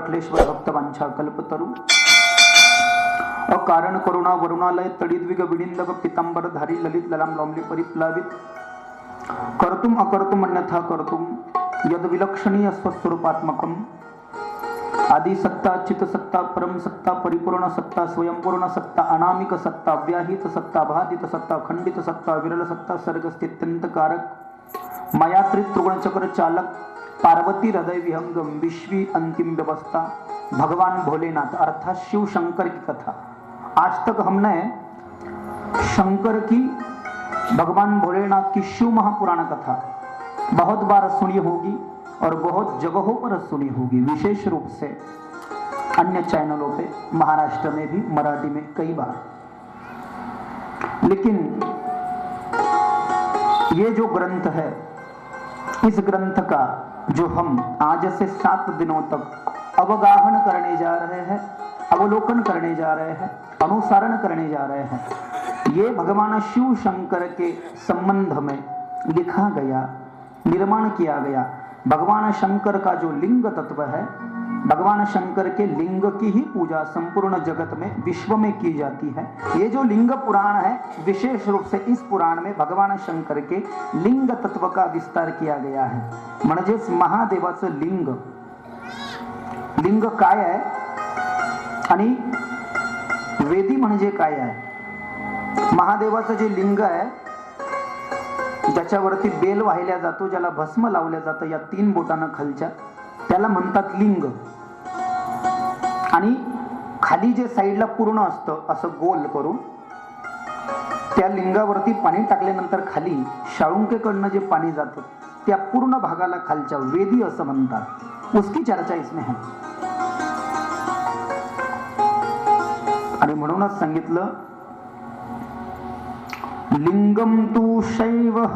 अखिलेश्वर भक्त वांछा कल्पतरु अकारण करुणा वरुणालय तडिद्विग विडिंदग पितांबर धारी ललित ललाम लॉमली परिप्लावित कर्तुम अकर्तुम अन्यथा कर्तुम यद विलक्षणीय स्वस्वरूपात्मकम आदि सत्ता चित सत्ता परम सत्ता परिपूर्ण सत्ता स्वयंपूर्ण सत्ता अनामिक सत्ता व्याहित सत्ता बाधित सत्ता खंडित सत्ता विरल सत्ता सर्ग स्थित्यंत कारक माया त्रित्रिगुण चक्र चालक पार्वती हृदय विहंगम विश्वी अंतिम व्यवस्था भगवान भोलेनाथ अर्थात शिव शंकर की कथा। आज तक हमने शंकर की भगवान भोलेनाथ की शिव महापुराण कथा बहुत बार सुनी होगी और बहुत जगहों पर सुनी होगी, विशेष रूप से अन्य चैनलों पे, महाराष्ट्र में भी, मराठी में कई बार। लेकिन ये जो ग्रंथ है, इस ग्रंथ का जो हम आज से 7 दिनों तक अवगाहन करने जा रहे हैं, अवलोकन करने जा रहे हैं, अनुसरण करने जा रहे हैं, ये भगवान शिव शंकर के संबंध में लिखा गया, निर्माण किया गया। भगवान शंकर का जो लिंग तत्व है, भगवान शंकर के लिंग की ही पूजा संपूर्ण जगत में, विश्व में की जाती है। ये जो लिंग पुराण है, विशेष रूप से इस पुराण में भगवान शंकर के लिंग तत्व का विस्तार किया गया है। म्हणजेच महादेवाचं लिंग, लिंग काय आहे आणि वेदी म्हणजे काय आहे। महादेवाचं जे लिंग आहे, ज्याच्यावरती बेल वाहिल्या जातो, ज्याला भस्म लावल्या जातं या 3 बोटांना खालच्या, त्याला म्हणतात लिंग। आणि खाली जे साईडला पूर्ण असतं असं गोल करून, त्या लिंगावरती पाणी टाकल्यानंतर खाली शाळुंकेकडनं जे पाणी जातं त्या पूर्ण भागाला खालच्या वेदी असं म्हणतात। उसकी चर्चा इसमें है। आणि म्हणूनच सांगितलं लिंगम तु शैवः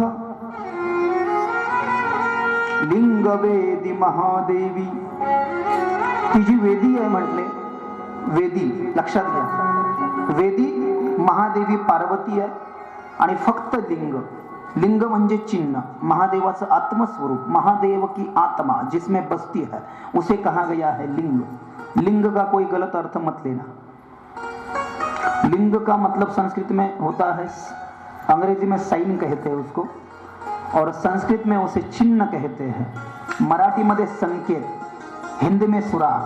लिंग वेदी महादेवी। ती जी वेदी आहे म्हटले, वेदी लक्षात घ्या, वेदी महादेवी पार्वती आहे आणि फक्त लिंग, लिंग म्हणजे चिन्ह, महादेवाचं आत्मस्वरूप, महादेव की आत्मा जिसमें बसती है उसे कहा गया है लिंग। लिंग का कोई गलत अर्थ मत लेना। लिंग का मतलब संस्कृत में होता है, अंग्रेजी में साइन कहते हैं उसको, और संस्कृत में उसे चिन्ह कहते हैं। मराठी मध्ये संकेत, हिंदी में सुराग,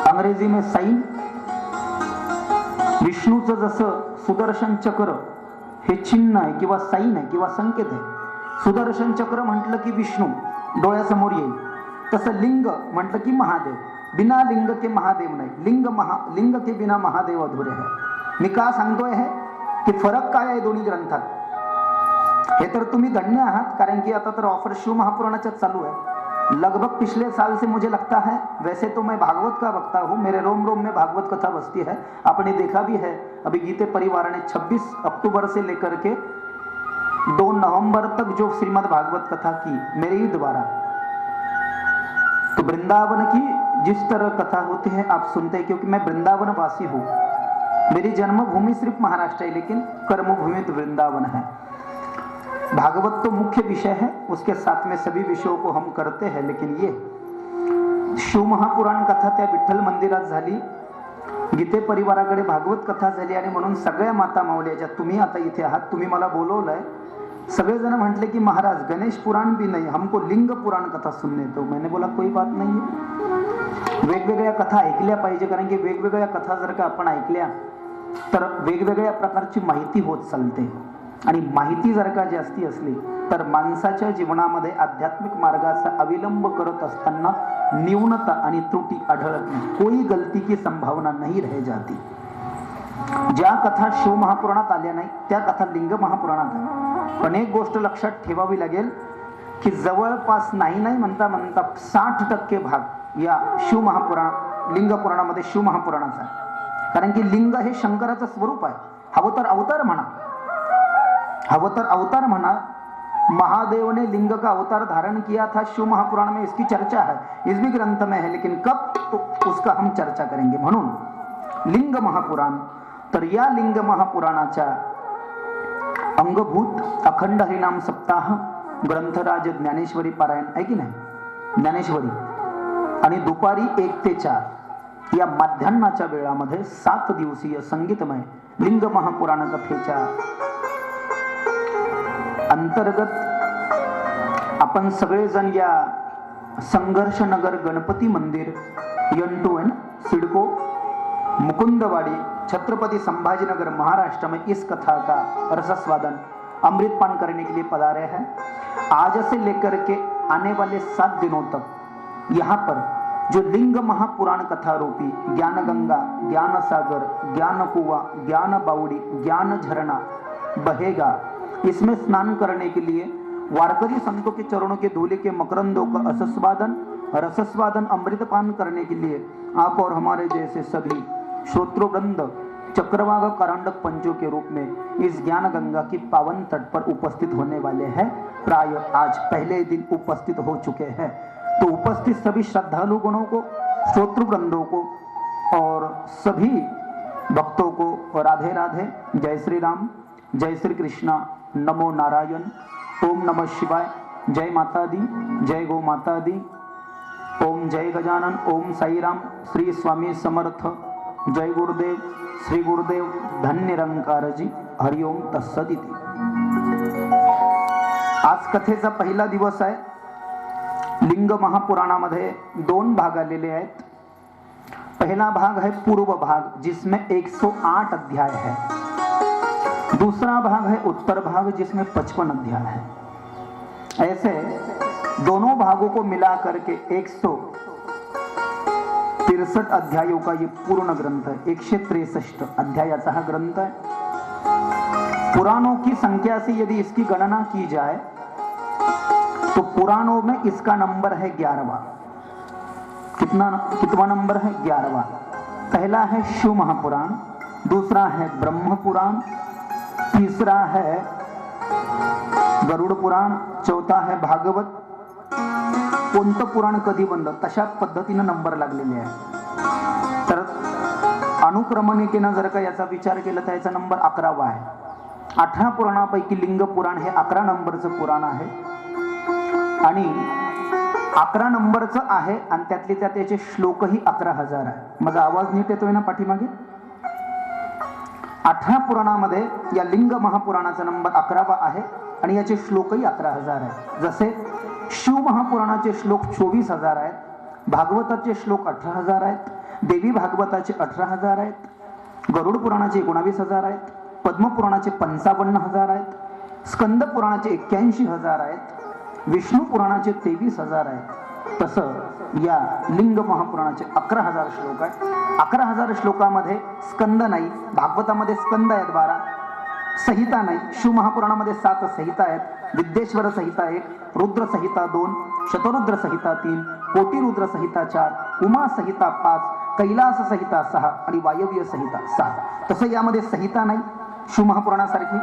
अंग्रेजी में साइन। विष्णूचं जसं सुदर्शन चक्र हे चिन्ह आहे किंवा साइन आहे किंवा संकेत आहे, सुदर्शन चक्र म्हटलं की विष्णू डोळ्यासमोर येईल, तसं लिंग म्हटलं की महादेव। बिना लिंग के महादेव नाही, लिंग के बिना महादेव अधुरे है। मी का सांगतोय है की फरक काय आहे दोन्ही ग्रंथात, हे तर तुम्ही धन्य आहात, कारण की आता तर ऑफर शिव महापुराणाच्या चालू है। लगभग पिछले साल से मुझे लगता है, वैसे तो मैं भागवत का वक्ता हूँ, मेरे रोम रोम में भागवत कथा बसती है, आपने देखा भी है। अभी गीते परिवार ने 26 अक्टूबर से लेकर के 2 नवंबर तक जो श्रीमद् भागवत कथा की मेरे ही द्वारा, तो वृंदावन की जिस तरह कथा होती है आप सुनते हैं, क्योंकि मैं वृंदावन वासी हूँ। मेरी जन्मभूमि सिर्फ महाराष्ट्र है, लेकिन कर्मभूमि तो वृंदावन है। भागवत तो मुख्य विषय है, उसके साथ में सभी विषयों को हम करते हैं, लेकिन ये शिव महापुराण कथा त्या विठ्ठल मंदिरात झाली, गीते परिवाराकडे भागवत कथा झाली, आणि म्हणून सगळ्या माता माऊल्या ज्या तुम्ही आता इथे आहात, तुम्ही मला बोलवलंय, सगळेजण म्हटले की महाराज गणेश पुराण भी नहीं, हमको लिंग पुराण कथा सुनने दो। मैंने बोला कोई बात नहीं है, वेगवेगळ्या कथा ऐकल्या पाहिजे, कारण की वेगवेगळ्या कथा जर का आपण ऐकल्या तर वेगवेगळ्या प्रकारची माहिती होत चालते, आणि माहिती जर का जास्ती असली तर माणसाच्या जीवनामध्ये आध्यात्मिक मार्गाचा अविलंब करत असताना न्यूनता आणि त्रुटी आढळत नाही, कोई गलती की संभावना नहीं रह जाती। ज्या कथा शिव महापुराणात आल्या नाही त्या कथा लिंग महापुराणात आहे। पण एक गोष्ट लक्षात ठेवावी लागेल की जवळपास नाही म्हणता 60% भाग या शिव महापुराण लिंग पुराणामध्ये शिव महापुराणाचा आहे, कारण की लिंग हे शंकराचं स्वरूप आहे। हवं तर अवतार म्हणा, हवं तर अवतार म्हणा, महादेव ने लिंग का अवतार धारण किया था, शिव महापुराण में इसकी चर्चा है, इस भी ग्रंथ में है, लेकिन कब तो उसका हम चर्चा करेंगे। म्हणून लिंग महापुराण, तर या लिंग महापुराणाच्या अंगभूत अखंड हरिनाम सप्ताह, ग्रंथराज ज्ञानेश्वरी पारायण आहे की नाही, ज्ञानेश्वरी आणि दुपारी 1 ते 4 या माध्यान्हाच्या वेळामध्ये 7 दिवसीय संगीतमय लिंग महापुराण कथेच्या अंतर्गत आपण सगळेजण या संघर्ष नगर गणपती मंदिर N2 सिडको मुकुंदवाड़ी छत्रपति संभाजीनगर महाराष्ट्र में इस कथा का रसस्वादन अमृतपान करने के लिए पधारे हैं। आज से लेकर के आने वाले 7 दिनों तक यहाँ पर जो लिंग महापुराण कथा रूपी ज्ञान गंगा, ज्ञान सागर, ज्ञान कुआ, ज्ञान बावड़ी, ज्ञान झरना बहेगा, इसमें स्नान करने के लिए वारकरी संतों के चरणों के धूले के मकरंदों का रसस्वादन अमृतपान करने के लिए आप और हमारे जैसे सभी श्रोतृवृंद चक्रवाक करांडक पंचों के रूप में इस ज्ञान गंगा की पावन तट पर उपस्थित होने वाले हैं। प्राय आज पहले दिन उपस्थित हो चुके हैं। तो उपस्थित सभी श्रद्धालु गणों को, श्रोतृवृंदों को और सभी भक्तों को राधे राधे, जय श्री राम, जय श्री कृष्णा, नमो नारायण, ओम नमः शिवाय, जय माता दी, जय गौ माता दी, ओम जय गजानन, ओम साई राम, श्री स्वामी समर्थ, जय गुरुदेव, श्री गुरुदेव, धन्य निरंकार जी, हरिओम तत्सदिति। आज कथेचा पहिला दिवस आहे। लिंग महापुराणामध्ये 2 भाग आलेले आहेत। पहला भाग है पूर्व भाग जिसमें 108 अध्याय है। दूसरा भाग है उत्तर भाग जिसमें 55 अध्याय है। ऐसे दोनों भागों को मिला करके 163 अध्यायों का ये पूर्ण ग्रंथ है। 163 अध्यायाचा हा ग्रंथ है। पुराणों की संख्या से यदि इसकी गणना की जाए तो पुराणों में इसका नंबर है 11वां। कितवा नंबर है? 11वां। पहला है शिव महापुराण, दूसरा है ब्रह्म पुराण, तीसरा है गरुड़ पुराण, चौथा है भागवत। कोणतं पुराण कधी बनलं तशा पद्धतीने नंबर लागलेले आहे। तर अनुक्रमणिकेनं जर का याचा विचार केला तर याचा नंबर 11वा आहे। 18 पुराणापैकी लिंग पुराण हे 11 नंबरचं पुराण आहे आणि 11 नंबरचं आहे आणि त्यातले त्यात याचे श्लोकही 11,000 आहे। माझा आवाज नीट येतोय ना पाठीमागे? 18 पुराणामध्ये या लिंग महापुराणाचा नंबर 11वा आहे आणि याचे श्लोकही 11,000 आहेत। जसे शिव महापुराणाचे श्लोक 24,000 आहेत, भागवताचे श्लोक 18,000 आहेत, देवी भागवताचे 18,000 आहेत, गरुड पुराणाचे 19,000 आहेत, पद्म पुराणाचे 55,000 आहेत, स्कंद पुराणाचे 81,000 आहेत, विष्णू पुराणाचे 23,000 आहेत। तसं या लिंग महापुराणाचे 11,000 श्लोक आहेत। 11,000 श्लोकामध्ये स्कंद नाही, भागवतामध्ये स्कंद आहेत 12, संहिता नाही, शिव महापुराणामध्ये 7 संहिता आहेत, विद्येश्वर संहिता 1, रुद्र संहिता 2, शतरुद्र संहिता 3, कोटी रुद्र संहिता 4, उमा संहिता 5, कैलास संहिता 6 आणि वायव्य संहिता 7। तसं यामध्ये संहिता नाही शिव महापुराणासारखी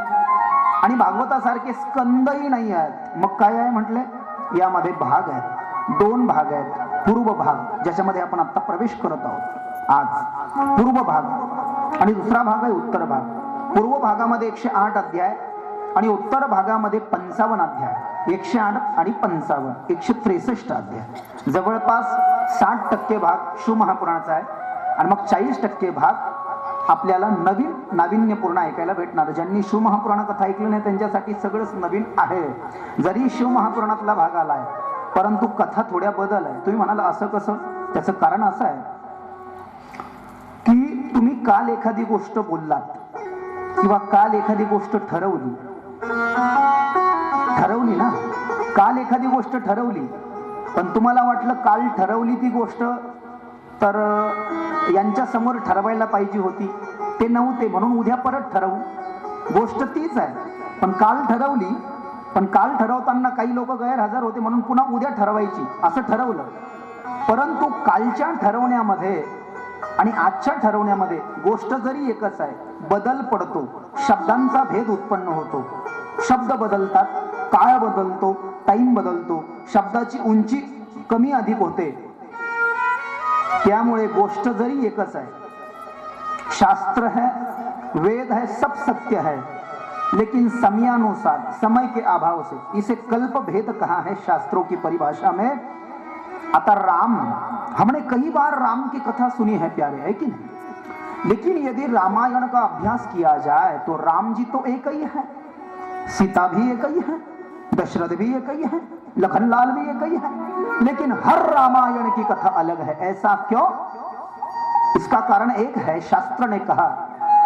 आणि भागवतासारखे स्कंदही नाही आहेत। मग काय आहे म्हटले? यामध्ये भाग आहेत, 2 भाग आहेत। पूर्व भाग ज्याच्यामध्ये आपण आता प्रवेश करत आहोत आज, पूर्व भाग आणि दुसरा भाग आहे उत्तर भाग। पूर्व भागामध्ये 108 अध्याय आणि उत्तर भागामध्ये 55 अध्याय। 108 आणि 55 163 अध्याय। जवळपास 60% भाग शिव महापुराणाचा आहे आणि मग 40% भाग आपल्याला नवीन नाविन्यपूर्ण ऐकायला भेटणार। ज्यांनी शिव महापुराण कथा ऐकली नाही त्यांच्यासाठी सगळंच नवीन आहे। जरी शिव महापुराणातला भाग आलाय परंतु कथा थोड्या बदल आहे। तुम्ही म्हणाल असं कसं? त्याचं कारण असं आहे की तुम्ही काल एखादी गोष्ट बोललात किंवा काल एखादी गोष्ट ठरवली ना, काल एखादी गोष्ट ठरवली पण तुम्हाला वाटलं काल ठरवली ती गोष्ट तर यांच्या समोर ठरवायला पाहिजे होती, ते नव्हते म्हणून उद्या परत ठरवू। गोष्ट तीच आहे पण काल ठरवली, पण काल ठरवताना काही लोक गैरहजर होते म्हणून पुन्हा उद्या ठरवायची असं ठरवलं। परंतु कालच्या ठरवण्यामध्ये आणि आजच्या ठरवण्यामध्ये गोष्ट जरी एकच आहे, बदल पडतो, शब्दांचा भेद उत्पन्न होतो, शब्द बदलतात, काळ बदलतो, टाइम बदलतो, शब्दाची उंची कमी अधिक होते। त्यामुळे गोष्ट जरी एकच आहे, शास्त्र है, वेद है, सब सत्य है, लेकिन समयानुसार समय के अभाव से इसे कल्प भेद कहा है शास्त्रों की परिभाषा में। आता राम, हमने कई बार राम की कथा सुनी है प्यारे, है कि नहीं? लेकिन यदि रामायण का अभ्यास किया जाए तो राम जी तो एक ही है, सीता भी एक ही है, दशरथ भी एक ही है, लखनलाल भी एक ही है, लेकिन हर रामायण की कथा अलग है। ऐसा क्यों? इसका कारण एक है, शास्त्र ने कहा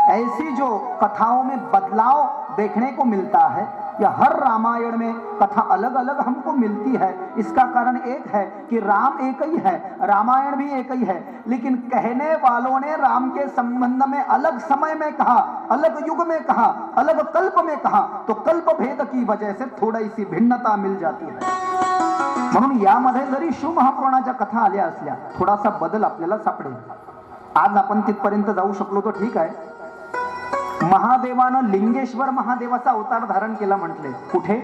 ऐसी जो कथाओं में बदलाव देखने को मिलता है या हर रामायण में कथा अलग अलग हमको मिलती है, इसका कारण एक है कि राम एक ही है, रामायण भी एक ही है, लेकिन कहने वालों ने राम के संबंध में अलग समय में कहा, अलग युग में कहा, अलग कल्प में कहा, तो कल्प भेद की वजह से थोड़ी सी भिन्नता मिल जाती है। म्हणून यामध्ये जरी शिवमहापुराणाच्या कथा आल्या असल्या थोडासा बदल आपल्याला सापडेल। आज आपण तिथपर्यंत जाऊ शकलो तो ठीक आहे। महादेवानं लिंगेश्वर महादेवाचा अवतार धारण केला म्हटले, कुठे?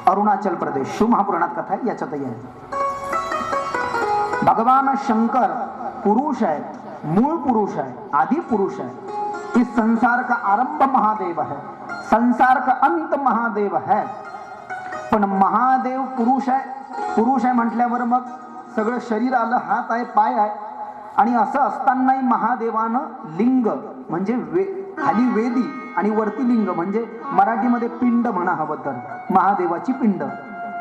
अरुणाचल प्रदेश। शिवमहापुराणात कथा आहे, याच्यातही आहे। भगवान शंकर पुरुष है, मूल पुरुष है, आदि पुरुष है। इस संसार का आरंभ महादेव है, संसार का अंत महादेव है। पण महादेव पुरुष आहे म्हटल्यावर मग सगळं शरीर आलं, हात आहे, पाय आहे, आणि असं असतानाही महादेवानं लिंग म्हणजे खाली वेदी आणि वरती लिंग म्हणजे मराठीमध्ये पिंड म्हणा हवं तर, महादेवाची पिंड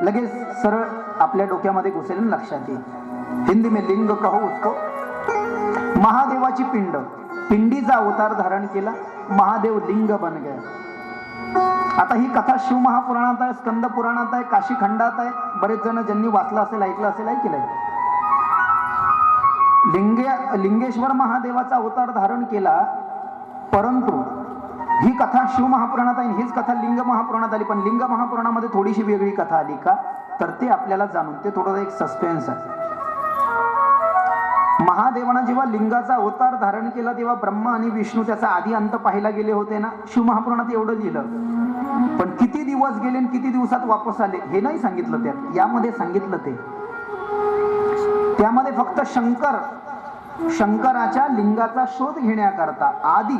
लगेच सरळ आपल्या डोक्यामध्ये घुसेल, लक्षात येईल। हिंदी में लिंग कहो उसको। महादेवाची पिंड, पिंडीचा अवतार धारण केला, महादेव लिंग बन गया। आता ही कथा शिव महापुराणात आहे, स्कंद पुराणात आहे, काशी खंडात आहे। बरेच जण ज्यांनी वाचलं असेल, ऐकलं असेल, ऐकलंय। लिंगेश्वर महादेवाचा अवतार धारण केला, परंतु ही कथा शिव महापुराणात आहे, हीच कथा लिंग महापुराणात आली। पण लिंग महापुराणामध्ये थोडीशी वेगळी कथा आली का, तर ते आपल्याला जाणून, ते थोडं एक सस्पेन्स आहे। महादेवानं जेव्हा लिंगाचा अवतार धारण केला तेव्हा ब्रह्मा आणि विष्णू त्याचा आधी अंत पाहायला गेले होते ना, शिव महापुराणात एवढं लिहिलं। पण किती दिवस गेले आणि किती दिवसात वापस आले हे नाही सांगितलं त्यात, यामध्ये सांगितलं ते। त्यामध्ये फक्त शंकराच्या लिंगाचा शोध घेण्याकरता, आदि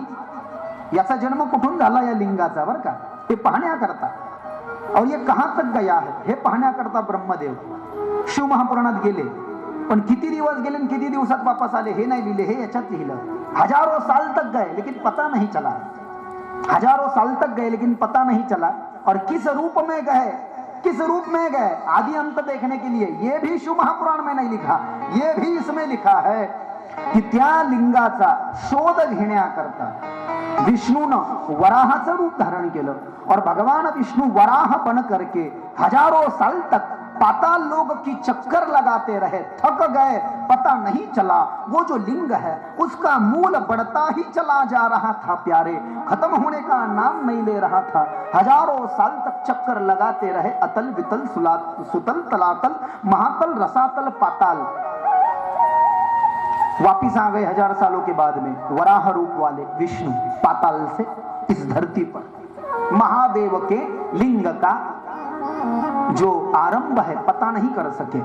याचा जन्म कुठून झाला या लिंगाचा, बरं का, ते पाहण्याकरता, और ये कहां तक गया है हे पाहण्याकरता ब्रह्मदेव शिव महापुराणात गेले। पण किती दिवस गेले आणि किती दिवसात वापस आले हे नाही लिहिले, हे याच्यात लिहिलं। हजारों साल तक गए लेकिन पता नहीं चला, हजारों साल तक गए लेकिन पता नहीं चला। और किस रूप में गए, किस रूप में गए, आदि अंत देखने के लिए, ये भी शिव महापुराण में नहीं लिखा, ये भी इसमें लिखा है कि त्या लिंगाचा शोध घेण्याकरता विष्णूनं वराहाचं रूप धारण केलं, और भगवान विष्णु वराह बन करके हजारों साल तक पाताल लोक की चक्कर लगाते रहे, थक गए, पता नहीं चला। वो जो लिंग है उसका मूल बढ़ता ही चला जा रहा था प्यारे, खत्म होने का नाम नहीं ले रहा था। हजारों साल तक चक्कर लगाते रहे, अतल वितल सुतल तलातल महातल रसातल पाताल। वापिस आ गए 1000 सालों के बाद में वराह रूप वाले विष्णु पाताल से इस धरती पर। महादेव के लिंग का जो आरंभ है पता नहीं कर सके,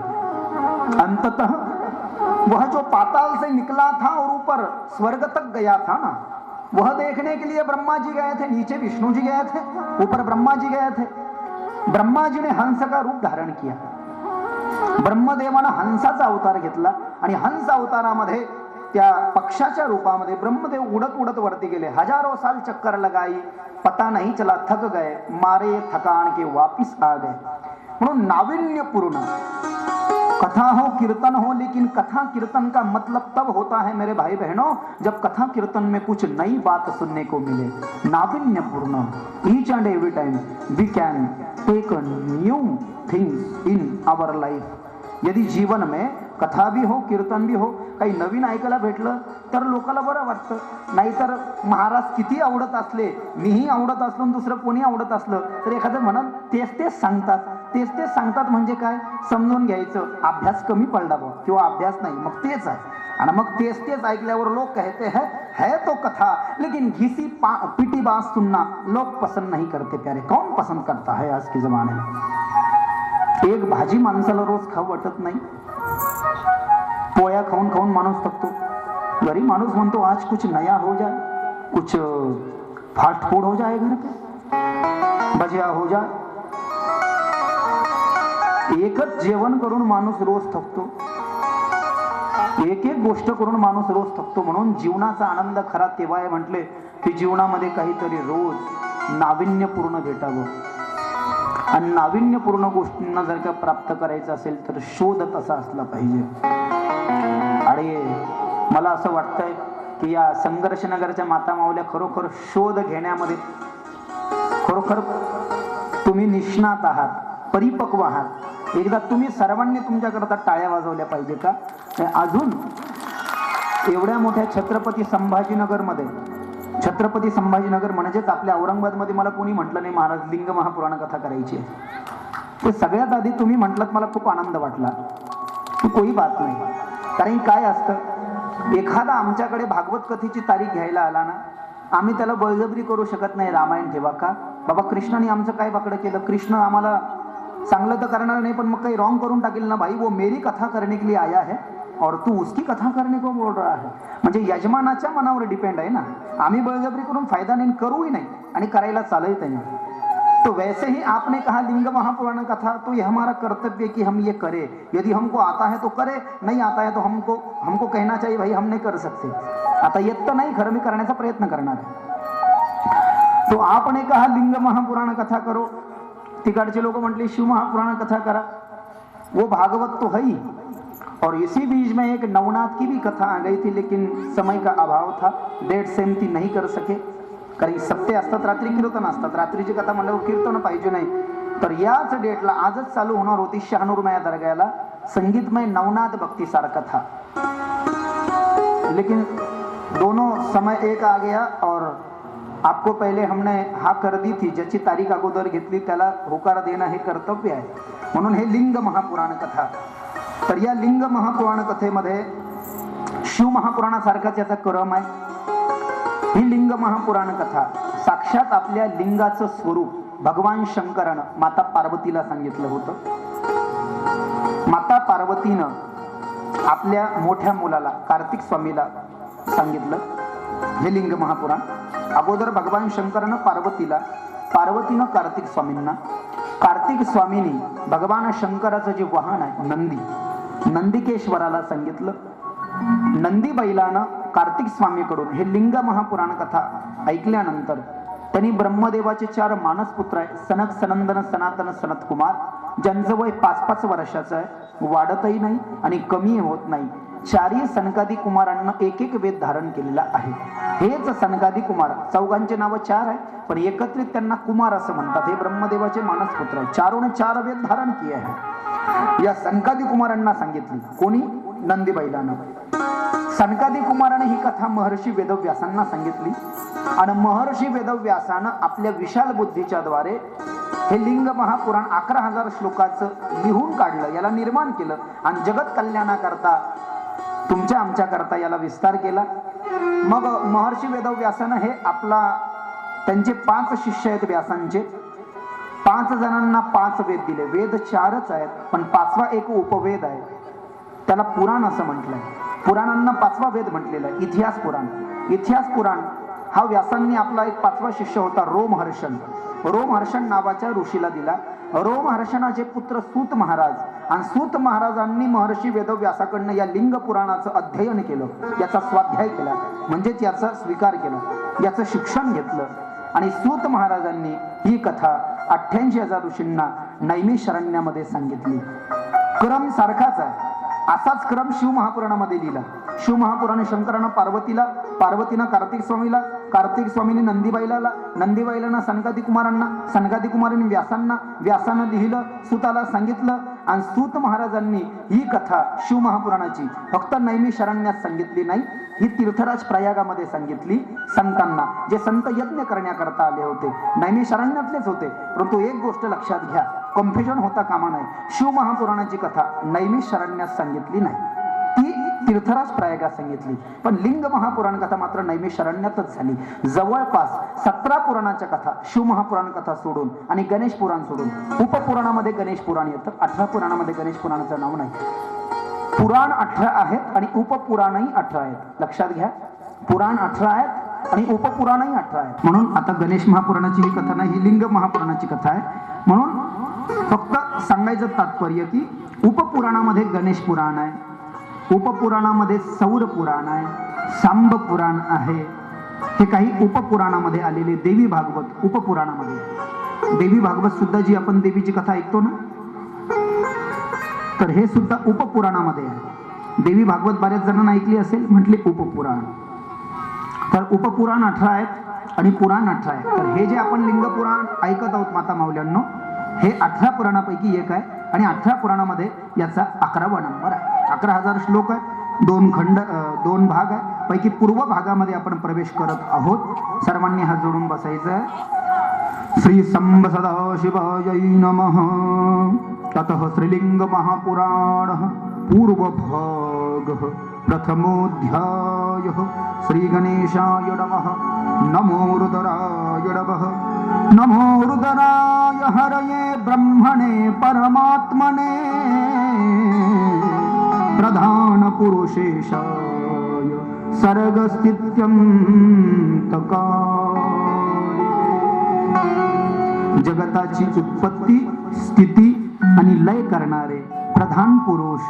अंततः वह जो पाताल से निकला था और ऊपर स्वर्ग तक गया था ना, वह देखने के लिए ब्रह्मा जी गए थे, नीचे विष्णु जी गए थे, ऊपर ब्रह्मा जी गए थे। ब्रह्मा जी ने हंस का रूप धारण किया, ब्रह्मदेवानं हंसाचा अवतार घेतला, आणि हंस अवतारामध्ये त्या पक्षाच्या रूपामध्ये ब्रह्मदेव उडत उडत वरती गेले। हजारों साल चक्कर लगाई, पता नहीं चला, थक गए, मारे थकान के वापिस आ गए। म्हणून नाविन्यपूर्ण कथा हो, कीर्तन हो, लेकिन कथा कीर्तन का मतलब तब होता है मेरे भाई बहनों जब कथा कीर्तन में कुछ नई बात सुनने को मिले। नाविन्यपूर्ण, each and every time we can take new things in our life. यदि जीवन में कथा भी हो, कीर्तन भी हो, काही नवीन ऐकायला भेटलं तर लोकांना बरं वाटतं। नाहीतर महाराज किती आवडत असले, मीही आवडत असलो, दुसरं कोणी आवडत असलं तर एखादं म्हणत तेच तेच सांगतात म्हणजे काय समजून घ्यायचं, अभ्यास कमी पडला बा किंवा अभ्यास नाही, मग तेच आहे। आणि मग तेच ऐकल्यावर लोग कहते हैं है तो कथा लेकिन घिसी पिटी बात सुनना लोग पसंद नहीं करते प्यारे। कौन पसंद करता है आज के जमाने में? एक भाजी माणसाला रोज खाऊ वाटत नाही, पोया खाऊन खाऊन माणूस थकतो। गरीब माणूस म्हणतो आज कुछ नया हो जाए, कुछ फास्ट फूड हो जाए घर पे, भजिया हो जाए, एकच जेवण करून माणूस रोज थकतो, एक एक गोष्ट करून माणूस रोज थकतो. म्हणून जीवनाचा आनंद खरा तेव्हा आहे म्हटले की जीवनामध्ये काहीतरी रोज नाविन्यपूर्ण भेटावं. आणि नाविन्यपूर्ण गोष्टींना जर का प्राप्त करायचं असेल तर शोध तसा असला पाहिजे. आणि मला असं वाटतंय की या संघर्षनगरच्या माता माऊल्या खरोखर शोध घेण्यामध्ये खरोखर तुम्ही निष्णात आहात, परिपक्व आहात. एकदा तुम्ही सर्वांनी तुमच्याकरता टाळ्या वाजवल्या पाहिजे का. अजून एवढ्या मोठ्या छत्रपती संभाजीनगरमध्ये, छत्रपती संभाजीनगर म्हणजेच आपल्या औरंगाबादमध्ये मला कोणी म्हटलं नाही महाराज लिंग महापुराण कथा करायची आहे. ते सगळ्यात आधी तुम्ही म्हटलं, मला खूप आनंद वाटला. ती कोई बात नाही. कारण काय असतं, एखादा आमच्याकडे भागवत कथेची तारीख घ्यायला आला ना, आम्ही त्याला बळजबरी करू शकत नाही रामायण ठेवा का. बाबा कृष्णाने आमचं काय बाकडं केलं, कृष्ण आम्हाला चांगलं तर करणार नाही पण मग काही रॉंग करून टाकेल ना. भाई वो मेरी कथा करने के लिए आया है और तू उसकी कथा करने को बोल रहा है. म्हणजे यजमानाच्या मनावर डिपेंड आहे ना. आम्ही बळजबरी करून फायदा नाही, करूही नाही आणि करायला चालत नाही. तो वैसे ही आपने कहा लिंग महापुराण कथा, तो ये हमारा कर्तव्य कि हम ये करें. यदि हमको आता है तो करे, नहीं आता है तो हमको कहना चाहिए भाई हम नहीं कर सकते. आता येत तर नाही खरं, मी करण्याचा प्रयत्न करणार आहे. तो आपने कहा लिंग महापुराण कथा करो, तिकडचे लोक म्हटले शिव महापुराण कथा करा. वो भागवत तो है ही, और इसी बीच में एक नवनाथ की भी कथा आ गई थी, लेकिन समय का अभाव था, डेट सेम ती नहीं कर सके. कारण सप्ते असतात, रात्री कीर्तन असतात. रात्रीची कथा म्हणल्यावर कीर्तन पाहिजे नाही. तर याच डेटला आजच चालू होणार होती शहानूरमया दर्ग्याला संगीतमय नवनाथ भक्ति सार कथा. लेकिन दोनों समय एक आ गया और आपको पहले हमने हा कर दी थी. ज्याची तारीख अगोदर घेतली त्याला होकार देणं हे कर्तव्य आहे. म्हणून हे लिंग महापुराण कथा. तर या लिंग महापुराण कथेमध्ये शिव महापुराणासारखाच याचा क्रम आहे. ही लिंग महापुराण कथा साक्षात आपल्या लिंगाचं स्वरूप भगवान शंकरानं माता पार्वतीला सांगितलं होतं. माता पार्वतीनं आपल्या मोठ्या मुलाला कार्तिक स्वामीला सांगितलं हे लिंग महापुराण. अगोदर भगवान शंकरानं पार्वतीला, पार्वतीनं कार्तिक स्वामींना, कार्तिक स्वामींनी भगवान शंकराचं जे वाहन आहे नंदी, नंदिकेश्वराला सांगितलं. नंदी बैलानं कार्तिक स्वामीकडून हे लिंग महापुराण कथा ऐकल्यानंतर त्यांनी ब्रह्मदेवाचे 4 मानसपुत्र आहे, सनक, सनंदन, सनातन, सनत कुमार, ज्यांचं वय 5-5 वर्षाचं आहे, वाढतही नाही आणि कमी होत नाही. 4ही सनकादी कुमारांना एक एक वेद धारण केलेला आहे. हेच सनकादी कुमार, चौघांचे नाव 4 आहे पण एकत्रित त्यांना कुमार असं म्हणतात. हे ब्रह्मदेवाचे मानसपुत्र आहे. 4ने 4 वेद धारण किए आहे. या सनकादी कुमारांना सांगितली. कोणी? नंदी बैलानं. सनकादी कुमाराने ही कथा महर्षी वेदव्यासांना सांगितली आणि महर्षी वेदव्यासानं आपल्या विशाल बुद्धीच्या द्वारे हे लिंग महापुराण 11,000 श्लोकाचं लिहून काढलं, याला निर्माण केलं आणि जगत कल्याणाकरता तुमच्या आमच्या करता याला विस्तार केला. मग महर्षी वेदव्यासानं हे आपला, त्यांचे 5 शिष्य आहेत व्यासांचे, 5 जणांना 5 वेद दिले. वेद 4च आहेत पण 5वा एक उपवेद आहे, त्याला पुराण असं म्हटलंय. पुराणांना 5वा वेद म्हटलेला आहे इतिहास पुराण. इतिहास पुराण हा व्यासांनी आपला एक 5वा शिष्य होता रोमहर्षण, रोमहर्षण नावाच्या ऋषीला दिला. रोमहर्षणाचे पुत्र सूत महाराज, आणि सूत महाराजांनी महर्षी वेदव्यासाकडनं या लिंग पुराणाचं अध्ययन केलं, याचा स्वाध्याय केला, म्हणजेच याचा स्वीकार केला, याचं शिक्षण घेतलं. आणि सूत महाराजांनी ही कथा 88,000 ऋषींना नैमिषारण्यामध्ये सांगितली. क्रम सारखाच आहे. असाच क्रम शिव महापुराणामध्ये लिहिला. शिव महापुराण शंकरानं पार्वतीला, पार्वतीनं कार्तिक स्वामीला, कार्तिक स्वामीने नंदीबाईला, नंदीबाईला सनकादी कुमारांना, सनकादी कुमारांनी व्यासांना, व्यासानं लिहिलं, सूताला सांगितलं. आणि सूत महाराजांनी ही कथा शिव महापुराणाची फक्त नैमिषारण्यात सांगितली नाही, ही तीर्थराज प्रयागामध्ये सांगितली संतांना, जे संत यज्ञ करण्याकरता आले होते. नैमिषारण्यातलेच होते. परंतु एक गोष्ट लक्षात घ्या, कन्फ्युजन होता कामा नाही. शिव महापुराणाची कथा नैमिषारण्यात सांगितली नाही, ती तीर्थराज प्रयागात सांगितली. पण लिंग महापुराण कथा मात्र नैमिषारण्यातच झाली. जवळपास 17 पुराणाच्या कथा शिव महापुराण कथा सोडून आणि गणेश पुराण सोडून, उपपुराणामध्ये गणेश पुराण येतं, 18 पुराणामध्ये गणेश पुराणाचं नाव नाही. पुराण 18 आहेत आणि उपपुराणही 18 आहेत. लक्षात घ्या, पुराण 18 आहेत आणि उपपुराणही 18 आहेत. म्हणून आता गणेश महापुराणाची ही कथा नाही, ही लिंग महापुराणाची कथा आहे. म्हणून फक्त सांगायचं तात्पर्य की उपपुराणामध्ये गणेश पुराण आहे, उपपुराणामध्ये सौर पुराण आहे, सांब पुराण आहे. हे काही उपपुराणामध्ये आलेले. देवी भागवत उपपुराणामध्ये. देवी भागवत सुद्धा जी आपण देवीची कथा ऐकतो ना, तर हे सुद्धा उपपुराणामध्ये आहे. देवी भागवत बऱ्याच जणांना ऐकली असेल, म्हटले उपपुराण. तर उपपुराण 18 आहेत आणि पुराण 18 आहे. तर हे जे आपण लिंग पुराण ऐकत आहोत माता माऊल्यांनो, हे 18 पुराणापैकी एक आहे आणि 18 पुराणामध्ये याचा 11वा नंबर आहे. 11,000 श्लोक आहे, 2 खंड, 2 भाग आहे. पैकी पूर्व भागामध्ये आपण प्रवेश करत आहोत. सर्वांनी हात जोडून बसायचं आहे. श्री संब सदाशिवाय नमः. ततः श्रीलिंग महापुराण पूर्वभाग प्रथमोऽध्याय. श्री गणेशाय नमः. नमो रुद्राय नमः. नमो रुद्राय हरये ब्रह्मणे परमात्मने प्रधान पुरुषेशाय सर्गस्थित्यंतकाय. जगताची उत्पत्ती, स्थिती आणि लय करणारे प्रधान पुरुष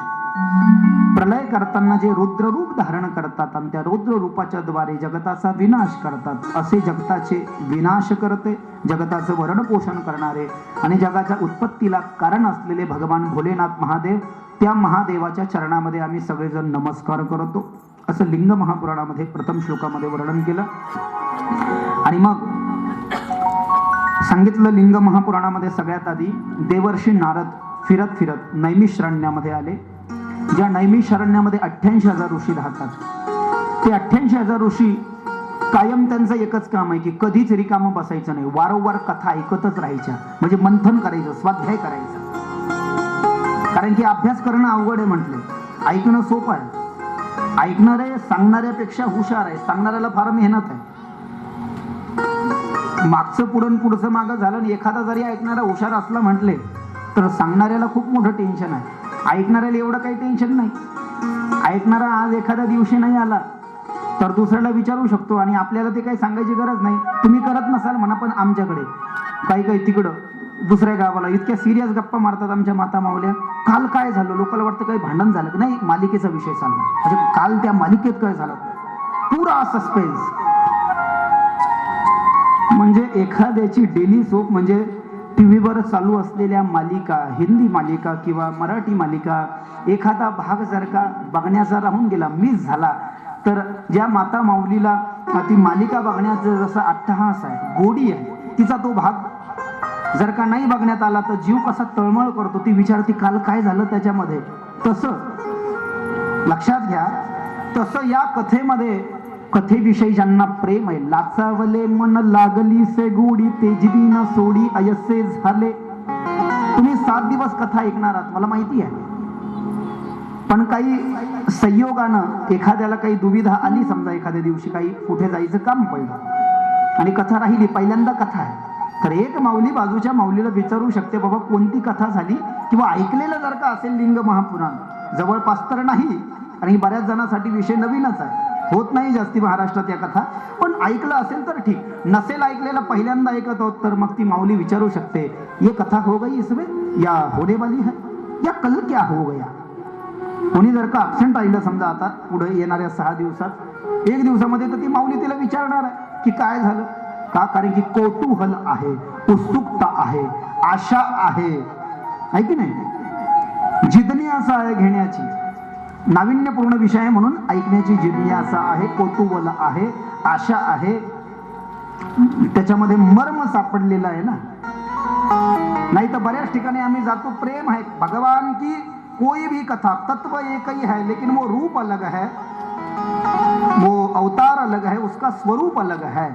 प्रलय करताना जे रुद्र रूप धारण करतात आणि त्या रुद्र रूपाच्या द्वारे जगताचा विनाश करतात, असे जगताचे विनाश करते, जगताचं भरण पोषण करणारे आणि जगाच्या उत्पत्तीला कारण असलेले भगवान भोलेनाथ महादेव, त्या महादेवाच्या चरणामध्ये आम्ही सगळेजण नमस्कार करतो, असं लिंग महापुराणामध्ये प्रथम श्लोकामध्ये वर्णन केलं. आणि मग सांगितलं लिंग महापुराणामध्ये सगळ्यात आधी देवर्षी नारद फिरत फिरत नैमिषारण्यामध्ये आले. ज्या नैमिषारण्यामध्ये 88,000 ऋषी राहतात. ते 88,000 ऋषी कायम त्यांचं एकच काम आहे की कधीच रिकामं बसायचं नाही, वारंवार कथा ऐकतच राहायच्या. म्हणजे मंथन करायचं, स्वाध्याय करायचं. कारण की अभ्यास करणं अवघड आहे म्हटले, ऐकणं सोपं आहे. ऐकणारे सांगणाऱ्यापेक्षा हुशार आहे, सांगणाऱ्याला फार मेहनत आहे. मागचं पुढचं मागं झालं आणि एखादा जरी ऐकणारा हुशार असला म्हटले तर सांगणाऱ्याला खूप मोठं टेन्शन आहे. ऐकणाऱ्याला एवढं काही टेन्शन नाही. ऐकणारा आज एखाद्या दिवशी नाही आला तर दुसऱ्याला विचारू शकतो आणि आपल्याला ते काही सांगायची गरज नाही. तुम्ही करत नसाल म्हणा, पण आमच्याकडे काही तिकडं दुसऱ्या गावाला इतक्या सिरियस गप्पा मारतात आमच्या माता माऊल्या. काल काय झालं, लोकांना वाटतं काही भांडण झालं, नाही, मालिकेचा विषय चालला. म्हणजे काल त्या मालिकेत काय झालं, पुरा सस्पेन्स. म्हणजे एखाद्याची डेली सोप म्हणजे टीव्हीवर चालू असलेल्या मालिका, हिंदी मालिका किंवा मराठी मालिका, एखादा भाग जर का बघण्याचा राहून गेला, मिस झाला, तर ज्या माता माऊलीला ती मालिका बघण्याचं जसं अट्टहास आहे, गोडी आहे, तिचा तो भाग जर का नाही बघण्यात आला तर जीव कसा तळमळ करतो. ती विचारती काल काय झालं त्याच्यामध्ये. तसं लक्षात घ्या, तसं या कथेमध्ये, कथेविषयी ज्यांना प्रेम आहे, लाचावले मन लागली से गोडी तेजवी न सोडी अयसे झाले. तुम्ही 7 दिवस कथा ऐकणार आहात मला माहिती आहे, पण काही संयोगानं एखाद्याला काही दुविधा आली, समजा एखाद्या दिवशी काही कुठे जायचं काम पडलं आणि कथा राहिली, पहिल्यांदा कथा आहे, तर एक माऊली बाजूच्या माऊलीला विचारू शकते, बाबा कोणती कथा झाली, किंवा ऐकलेलं जर का असेल लिंग महापुराण, जवळपास तर नाही आणि बऱ्याच जणांसाठी विषय नवीनच आहे, होत नाही जास्ती महाराष्ट्रात या कथा, पण ऐकलं असेल तर ठीक, नसेल ऐकलेलं पहिल्यांदा ऐकत आहोत तर मग ती माऊली विचारू शकते, ये कथा हो गई इसमें या होने वाली है या कल क्या हो गया. कोणी जर का ॲब्सेंट राहिलं समजा आता पुढे येणाऱ्या 6 दिवसात, 1 दिवसामध्ये, तर ती माऊली तिला विचारणार आहे की काय झालं का. कारण की कौतूहल आहे, उत्सुकता आहे, आशा आहे की नाही, जिज्ञासा आहे घेण्याची, नाविन्यपूर्ण विषय आहे म्हणून ऐकण्याची जिज्ञासा आहे, कौतूहल आहे, आशा आहे, त्याच्यामध्ये मर्म सापडलेला आहे ना. नाही तर बऱ्याच ठिकाणी आम्ही जातो, प्रेम आहे भगवान की कोई भी कथा, तत्व एक ही है लेकिन वो रूप अलग है, वो अवतार अलग है, उसका स्वरूप अलग है.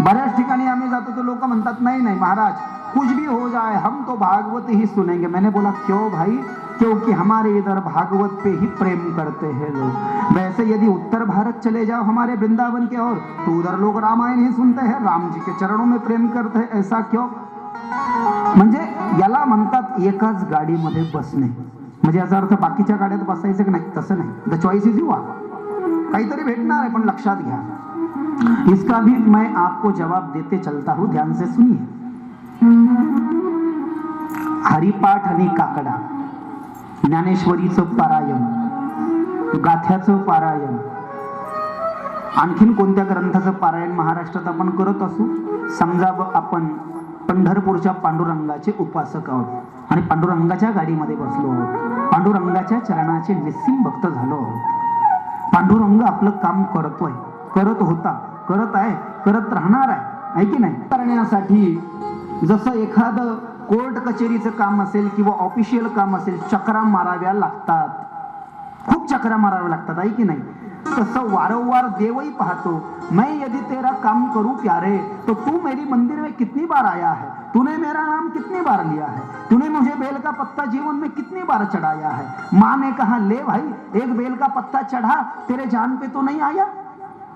बऱ्याच ठिकाणी आम्ही जातो तो लोक म्हणतात नाही नहीं महाराज कुछ भी हो जाए हम तो भागवत ही सुनेंगे. मैंने बोला क्यों भाई, क्योंकि हमारे इधर भागवत पे ही प्रेम करते हैं लोग. वैसे यदि उत्तर भारत चले जाओ हमारे वृंदावन के और, तो उधर लोग रामायण ही सुनते हैं, राम जी के चरणों में प्रेम करते हैं. ऐसा क्यों. म्हणजे याला म्हणतात एकाच गाडीमध्ये बसणे. म्हणजे याचा अर्थ बाकीच्या गाड्यात बसायचं की नाही, तसं नाही. The choice is your. काहीतरी भेटणार आहे, पण लक्षात घ्या, इसका भी मैं आपको जवाब देते चलता हूं, ध्यान से सुनिए. हरिपाठ आणि काकडा, ज्ञानेश्वरीचं पारायण, गाथ्याचं पारायण, आणखीन कोणत्या ग्रंथाचं पारायण महाराष्ट्रात आपण करत असू, समजा आपण पंढरपूरच्या पांडुरंगाचे उपासक आहोत आणि पांडुरंगाच्या गाडीमध्ये बसलो आहोत, पांडुरंगाच्या चरणाचे निस्सीम भक्त झालो आहोत. पांडुरंग आपलं काम करतोय, करत होता, करत आहे, करत राहणार आहे की नाही. करण्यासाठी जसं एखादं कोर्ट कचेरीचं काम असेल किंवा ऑफिशियल काम असेल, चक्रा माराव्या लागतात, खूप चक्रा माराव्या लागतात आहे की नाही. तसं वारंवार देवही पाहतो, मैं यदि तेरा काम करूं प्यारे तो तू मेरी मंदिर में कितनी बार आया है, तूने मेरा नाम कितनी बार लिया है, तूने मुझे बेल का पत्ता जीवन में कितनी बार चढ़ाया है. माँ ने कहा ले भाई एक बेल का पत्ता चढ़ा, तेरे जान पे तो नहीं आया.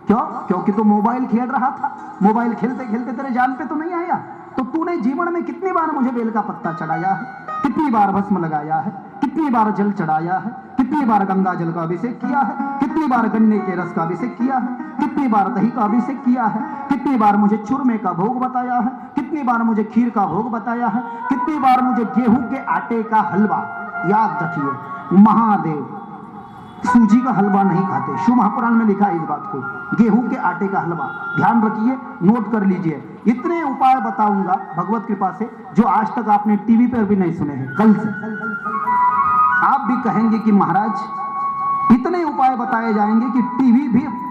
क्यों? क्योंकि तो मोबाइल खेल रहा था, मोबाइल खेलते खेलते तेरे जान पे तो नहीं आया. तो तूने जीवन में कितनी बार मुझे बेल का पत्ता चढ़ाया है, कितनी बार भस्म लगाया है, कितनी बार जल चढ़ाया है, कितनी बार गंगा जल का अभिषेक किया है, कितनी बार गन्ने के रस का अभिषेक किया है, कितनी बार दही का अभिषेक किया है, कितनी बार मुझे चूरमे का भोग बताया है, कितनी बार मुझे खीर का भोग बताया है, कितनी बार मुझे गेहूं के आटे का हलवा. याद रखिए महादेव सूजी का हलवा नहीं खाते, शिव महापुराण में लिखा है इस बात को, गेहूं के आटे का हलवा. ध्यान रखिए, नोट कर लीजिए. इतने उपाय बताऊंगा भगवत कृपा से जो आज तक आपने टीवी पर भी नहीं सुने हैं. कल से आप भी कहेंगे कि महाराज इतने उपाय बताए जाएंगे कि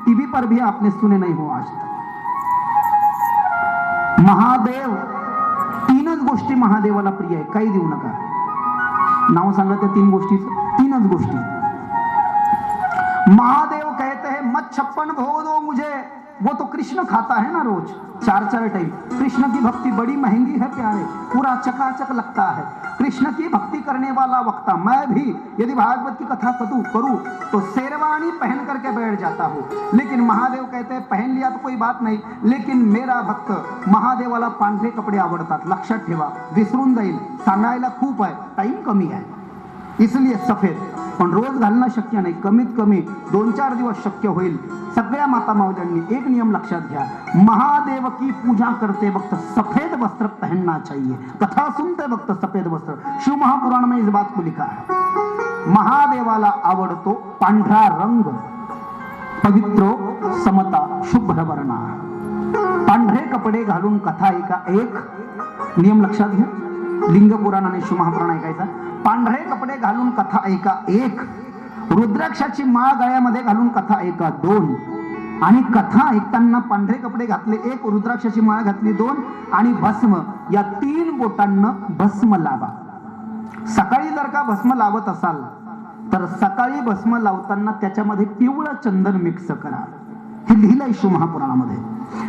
टीवी पर भी आपने सुने नहीं हो आज तक. महादेव, तीनच गोष्टी महादेवाला प्रिय आहे, काही देऊ नका. नाव सांगा त्या तीन गोष्टीचं, तीनच गोष्टी. महादेव कहते हैं मत 56 भोग दो मुझे, वो तो कृष्ण खाता है ना रोज 4 टाइम. कृष्ण की भक्ति बड़ी महंगी है प्यारे, पूरा चकाचक लगता है. कृष्ण की भक्ति करने वाला वक्ता मैं भी यदि भागवत की कथा करूं तो शेरवानी पहन करके बैठ जाता हूं. लेकिन महादेव कहते हैं पहन लिया तो कोई बात नहीं, लेकिन मेरा भक्त महादेवाला पांढरे कपडे आवडतात. लक्षात ठेवा, विसरून जाईल, सांगायला खूप आहे, टाइम कमी आहे, इसलिए सफेद. पण रोज घालणं शक्य नाही, कमीत कमी 2-4 दिवस शक्य होईल. सगळ्या माता मावल्यांनी एक नियम लक्षात घ्या, महादेव की पूजा करते वक्त सफेद वस्त्र पहनना चाहिए. कथा सुनते वक्त सफेद वस्त्र. शिव महापुराण में इस बात को लिखा है. महादेवाला आवडतो पांढरा रंग, पवित्रो समता शुभ्र वर्णा. पांढरे कपडे घालून कथा ऐका. एक नियम लक्षात घ्या, लिंग पुराण आणि शिव महापुराण ऐकायचा. पांढरे कपडे घालून कथा ऐका. 1. रुद्राक्षाची माळ गळ्यामध्ये घालून कथा ऐका. 2. आणि कथा ऐकताना पांढरे कपडे घातले 1, रुद्राक्षाची माळ घातली 2, आणि भस्म या 3 बोटांना भस्म लावा. सकाळी जर का भस्म लावत असाल तर सकाळी भस्म लावताना त्याच्यामध्ये पिवळं चंदन मिक्स करा, हे लिहिलंय शिव महापुराणामध्ये.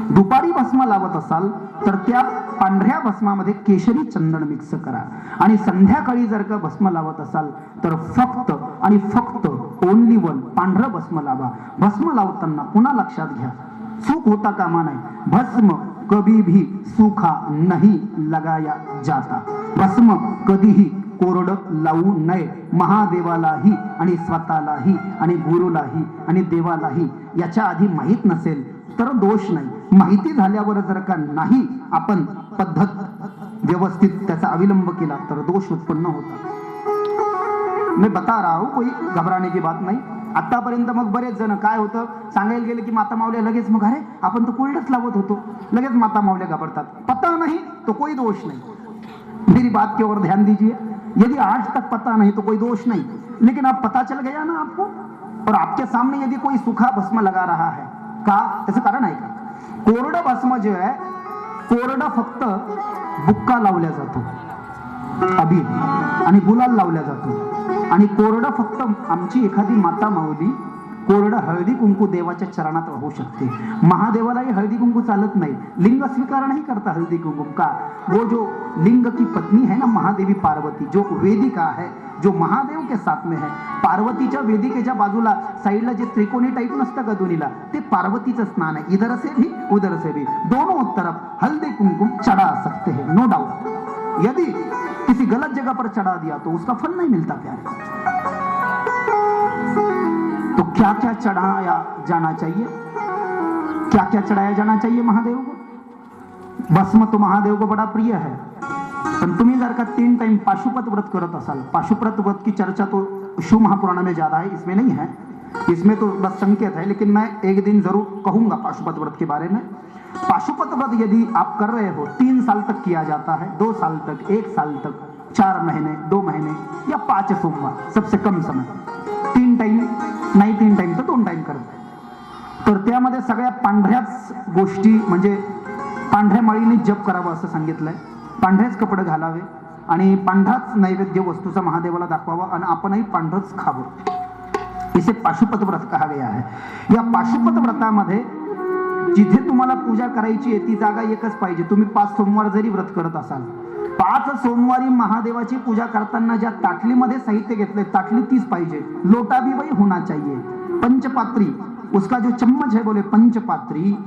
दुपारी भस्म लावत असाल तर त्या पांढऱ्या भस्मामध्ये केशरी चंदन मिक्स करा. आणि संध्याकाळी जर का भस्म लावत असाल तर फक्त आणि फक्त ओनली वन पांढरं भस्म लावा. भस्म लावताना पुन्हा लक्षात घ्या, चूक होता कामा नाही. भस्म कभी भी सूखा नहीं लगाया जाता. भस्म कधीही कोरडं लावू नये. महादेवालाही आणि स्वतःलाही आणि गुरुलाही आणि देवालाही याच्या आधी माहीत नसेल तर दोष नाही. माहिती झाल्यावर जर का नाही आपण पद्धत व्यवस्थित त्याचा अवलंब केला तर दोष उत्पन्न होतात. मैं बता रहा हूं, कोई घबराने की बात नाही. आतापर्यंत मग बरेच जण काय होतं, सांगायला गेले की माता मावल्या लगेच मग अरे आपण तो कोल्डच लावत होतो, लगेच माता मावल्या घबरतात. पता नहीं तो कोई दोष नहीं. मेरी बात की ओर ध्यान दीजिए, यदि आज तक पता नहीं तो कोई दोष नहीं, लेकिन अब पता चल गया ना आपको, और आपके सामने यदि कोई सूखा भस्म लगा रहा है का, त्याचं कारण आहे का? कोरडं भस्म जे आहे, कोरडं फक्त बुक्का लावल्या जातो, अबीर आणि गुलाल लावल्या जातो. आणि कोरडं फक्त आमची एखादी माता माऊली कोरडं हळदी कुंकू देवाच्या चरणात वाहू शकते. महादेवालाही हळदी कुंकू चालत नाही. लिंग स्वीकार नहीं करता हल्दी कुंकू का. वो जो लिंग की पत्नी है ना महादेवी पार्वती, जो वेदिका है, जो महादेव के साथ में है, पार्वतीच्या वेदिकेच्या बाजूला साइडला जे त्रिकोणी टाइप नसतं का दोन्हीला, ते पार्वतीचं स्नान है. इधर से भी उधर से भी दोनों तरफ हल्दी कुंकुम चढ़ा सकते हैं, नो डाउट. यदि किसी गलत जगह पर चढ़ा दिया तो उसका फल नहीं मिलता प्यारे. तो क्या क्या चढ़ाया जाना चाहिए, क्या क्या चढ़ाया जाना चाहिए महादेव को? भस्म तो महादेव को बड़ा प्रिय है. पण तुम्ही जर का 3 टाइम पाशुपत व्रत करत असाल, पाशुपत व्रत की चर्चा तो शिव महापुराण में ज्यादा है, इसमें नहीं है, इसमें तो बस संकेत है, लेकिन मैं एक दिन जरूर कहूंगा पाशुपत व्रत के बारे में। पाशुपत व्रत यदि आप कर रहे हो 3 साल तक किया जाता है, 2 साल तक, 1 साल तक, 4 महीने, 2 महीने या 5 सोमवार, सबसे कम समय। 3 टाइम नाही, 3 टाइम तर 2 टाइम करत. तर त्यामध्ये सगळ्या पांढऱ्याच गोष्टी, म्हणजे पांढऱ्या माळीने जप करावा असं सांगितलंय. पांढरेच कपडे घालावे आणि पांढराच नैवेद्य वस्तूचा महादेवाला दाखवावा आणि आपणही पांढरच खावं. इसे पाशुपत व्रत कहा गया है. या पाशुपत व्रतामध्ये जिथे तुम्हाला पूजा करायची आहे ती जागा एकच पाहिजे. तुम्ही 5 सोमवार जरी व्रत करत असाल, 5 सोमवारी महादेवाची पूजा करताना ज्या ताटलीमध्ये साहित्य घेतले ताटली तीच पाहिजे. लोटा भी वही होना चाहिए. पंचपात्री, उसका जो चम्मच है बोले पंचपात्री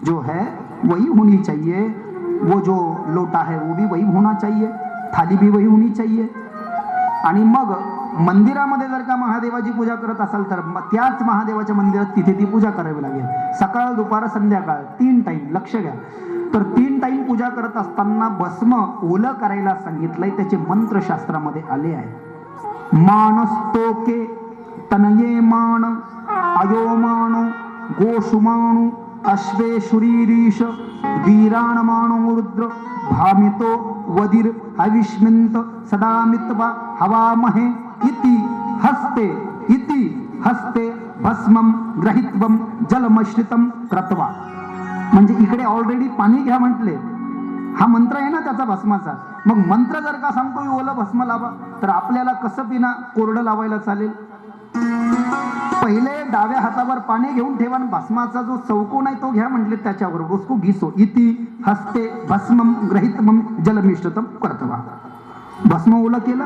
जो है वही होनी चाहिए. वो जो लोटा है वो भी वही होना चाहिए, थाली भी वही होनी चाहिए. आणि मग मंदिरामध्ये जर का महादेवाची पूजा करत असाल तर त्याच महादेवाच्या मंदिरात तिथे ती पूजा करावी लागेल. सकाळ, दुपार, संध्याकाळ 3 टाइम. लक्ष घ्या. तर 3 टाइम पूजा करत असताना भस्म ओलं करायला सांगितलंय. त्याचे मंत्र शास्त्रामध्ये आले आहे. मानस्तोके तनये मान अयोमानो गोषुमाणु अश्वेशुरीरीश वीराणमाणो रुद्र भामितो वदिर हविष्मिंत सदामित्वा हवामहे इति हस्ते भस्मम ग्रहित्वम जलमश्रितम क्रत्वा. म्हणजे इकडे ऑलरेडी पाणी घ्या म्हटले, हा मंत्र आहे ना त्याचा भस्माचा. मग मंत्र जर का सांगतो ओलं भस्म लावा, तर आपल्याला कसं पिना कोरडं लावायला चालेल? पहिले डाव्या हातावर पाणी घेऊन ठेवा, भस्माचा जो चौकोन आहे तो घ्या म्हटले त्याच्यावर उसको घिसो. इति हस्ते भस्मम ग्रहितमम जलमिश्रितम क्रत्वा. भस्म ओलं केलं.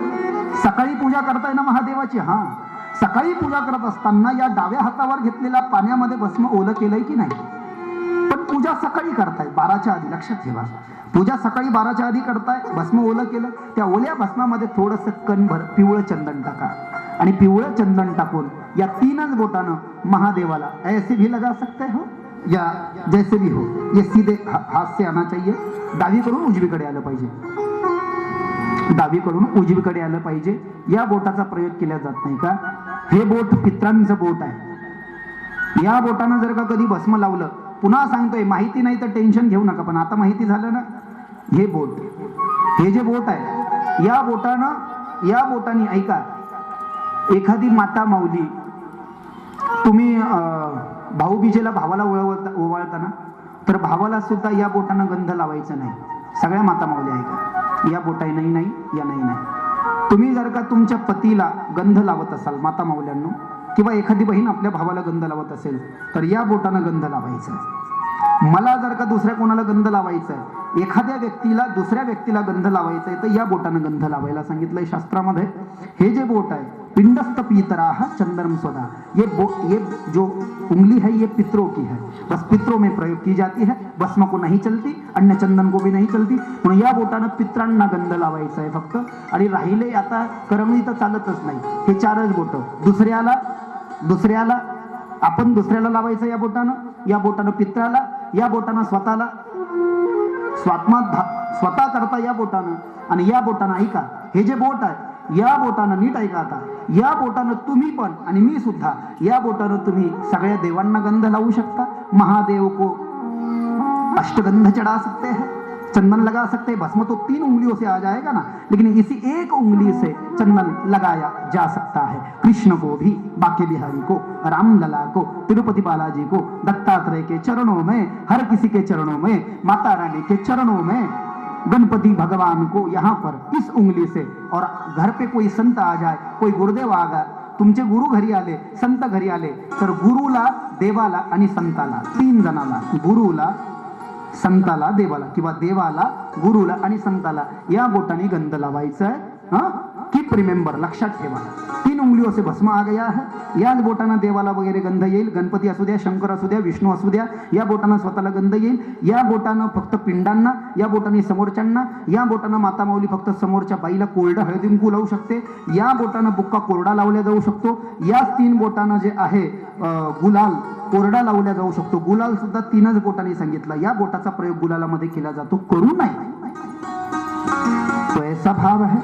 सकाळी पूजा करताय ना महादेवाची, हा सकाळी पूजा करत असताना या डाव्या हातावर घेतलेल्या पाण्यामध्ये भस्म ओलं केलंय की नाही? पण पूजा सकाळी करताय 12च्या आधी. लक्षात ठेवा, पूजा सकाळी 12च्या आधी करताय, भस्म ओलं केलं. त्या ओल्या भस्मामध्ये थोडंसं कणभर पिवळं चंदन टाका आणि पिवळं चंदन टाकून या 3च बोटानं महादेवाला ऐसे भी लगा सकते हो या जैसे भी हो, ये सीधे हाथ से आना चाहिए. डावीकडून उजवीकडे आलं पाहिजे, डावीकडून उजवीकडे आलं पाहिजे. या बोटाचा प्रयोग केला जात नाही का? हे बोट पित्रांचं बोट आहे. या बोटानं जर का कधी भस्म लावलं, पुन्हा सांगतोय माहिती नाही तर टेन्शन घेऊ नका, पण आता माहिती झालं ना. हे बोट, हे जे बोट आहे, या बोटाने ऐका, एखादी माता माऊली तुम्ही भाऊबीजेला भावाला ओवाळताना तर भावाला सुद्धा या बोटानं गंध लावायचं नाही. सगळ्या माता माऊली ऐका, या बोटाई नाही, या नाही. तुम्ही जर का तुमच्या पतीला गंध लावत असाल माता माऊल्यांनो, किंवा एखादी बहीण आपल्या भावाला गंध लावत असेल तर या बोटानं गंध लावायचा. मला जर का दुसऱ्या कोणाला गंध लावायचा आहे, एखाद्या व्यक्तीला दुसऱ्या व्यक्तीला गंध लावायचा आहे, तर या बोटानं गंध लावायला सांगितलंय शास्त्रामध्ये. हे जे बोट आहे पिंडस्थ पीतराह चंदनम स्वदा, ये जो उंगली है ये पितरों की है, बस पितरों में प्रयोग की जाती है. भस्म को नहीं चलती, अन्य चंदन को भी नहीं चलती. म्हणून या बोटानं पित्रांना गंध लावायचा आहे फक्त. आणि राहिले आता करमणी तर चालतच नाही, हे 4च बोट. दुसऱ्याला आपण दुसऱ्याला लावायचं या बोटानं पित्राला, या बोटानं स्वतःला, स्वतः करता या बोटानं. आणि या बोटानं ऐका, हे जे बोट आहे या बोटानं नीट ऐका आता, या बोटानं तुम्ही पण आणि मी सुद्धा, या बोटानं तुम्ही सगळ्या देवांना गंध लावू शकता. महादेव को अष्टगंध चढ़ा सकते हैं, चंदन लगा सकते हैं. भस्म तो 3 उंगलियों से आ जाएगा ना, लेकिन इसी एक उंगली से चंदन लगाया जा सकता है. कृष्ण को भी, बाके बिहारी को, रामलला को, तिरुपति बालाजी को, दत्तात्रेय के चरणों में, हर किसी के चरणों में, माता रानी के चरणों में, गणपति भगवान को यहाँ पर इस उंगली से. और घर पे कोई संत आ जाए, कोई गुरुदेव आ गया, तुमचे गुरु घरी आले, संत घरी आले, तर गुरुला, देवाला आणि संताला, 3 जणाला, गुरुला, संताला, देवाला, किंवा देवाला, गुरुला आणि संताला या बोटाने गंध लावायचा आहे. हा, कीप रिमेंबर, लक्षात ठेवा. 3 उंगलियों से भस्म आ गया है. याच बोटानं देवाला वगैरे गंध येईल. गणपती असू द्या, शंकर असू द्या, विष्णू असू द्या, या बोटानं स्वतःला गंध येईल. या बोटानं फक्त पिंडांना, या बोटाने समोरच्यांना, या बोटानं माता माऊली फक्त समोरच्या बाईला कोरडं हळदी कुंकू लावू शकते. या बोटानं बुक्का कोरडा लावला जाऊ शकतो. याच 3 बोटानं जे आहे गुलाल कोरडा लावला जाऊ शकतो. गुलाल सुद्धा 3च बोटांनी सांगितला. या बोटाचा प्रयोग गुलालामध्ये केला जातो, करू नये. तो ऐसा भाव आहे.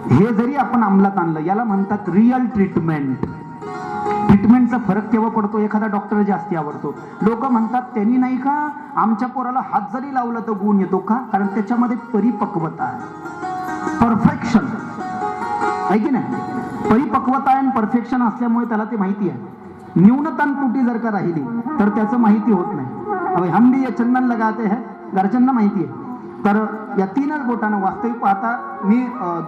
हे जरी आपण अंमलात आणलं, याला म्हणतात रिअल ट्रीटमेंट. ट्रीटमेंटचा फरक केव्हा पडतो? एखादा डॉक्टर जास्ती आवडतो. लोक म्हणतात त्यांनी नाही का आमच्या पोराला हात जरी लावला तर गुण येतो का? कारण त्याच्यामध्ये परिपक्वता आहे, परफेक्शन आहे की नाही. परिपक्वता आणि परफेक्शन असल्यामुळे त्याला ते माहिती आहे. न्यूनतम त्रुटी जर का राहिली तर त्याचं माहिती होत नाही. अभी हम भी ये चंदन लगाते हैं, घरच्यांना माहिती आहे. तर या तीनच बोटानं वास्तविक पाहता मी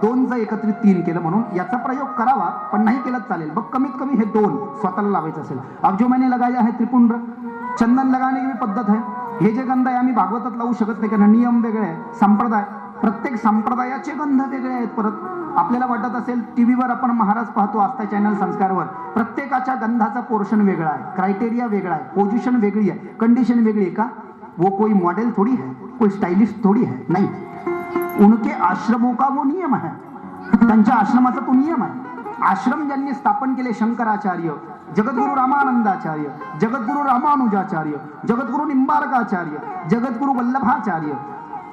2चं एकत्रित 3 केलं, म्हणून याचा प्रयोग करावा, पण नाही केला चालेल. बघ कमीत कमी हे 2 स्वतःला लावायचं असेल. अब जो मैंने लगाया है त्रिपुंड, चंदन लगाने की भी पद्धत है. हे जे गंध आहे आम्ही भागवतात लावू शकत नाही, कारण नियम वेगळे आहे, संप्रदाय, प्रत्येक संप्रदायाचे गंध वेगळे आहेत. परत आपल्याला वाटत असेल टीव्हीवर आपण महाराज पाहतो, आस्था चॅनल, संस्कारवर, प्रत्येकाच्या गंधाचा पोर्शन वेगळा आहे, क्रायटेरिया वेगळा आहे, पोझिशन वेगळी आहे, कंडिशन वेगळी आहे. का? वो कोई मॉडल थोड़ी है, कोई स्टाइलिस्ट थोड़ी है, नहीं. उनके आश्रमों का वो नियम है, त्यांच्या आश्रमाचा तो नियम आहे. आश्रम ज्यांनी स्थापन केले, शंकराचार्य, जगद्गुरु रामानंदाचार्य, जगद्गुरु रामानुजाचार्य, जगद्गुरु निंबार्काचार्य, जगद्गुरु वल्लभाचार्य,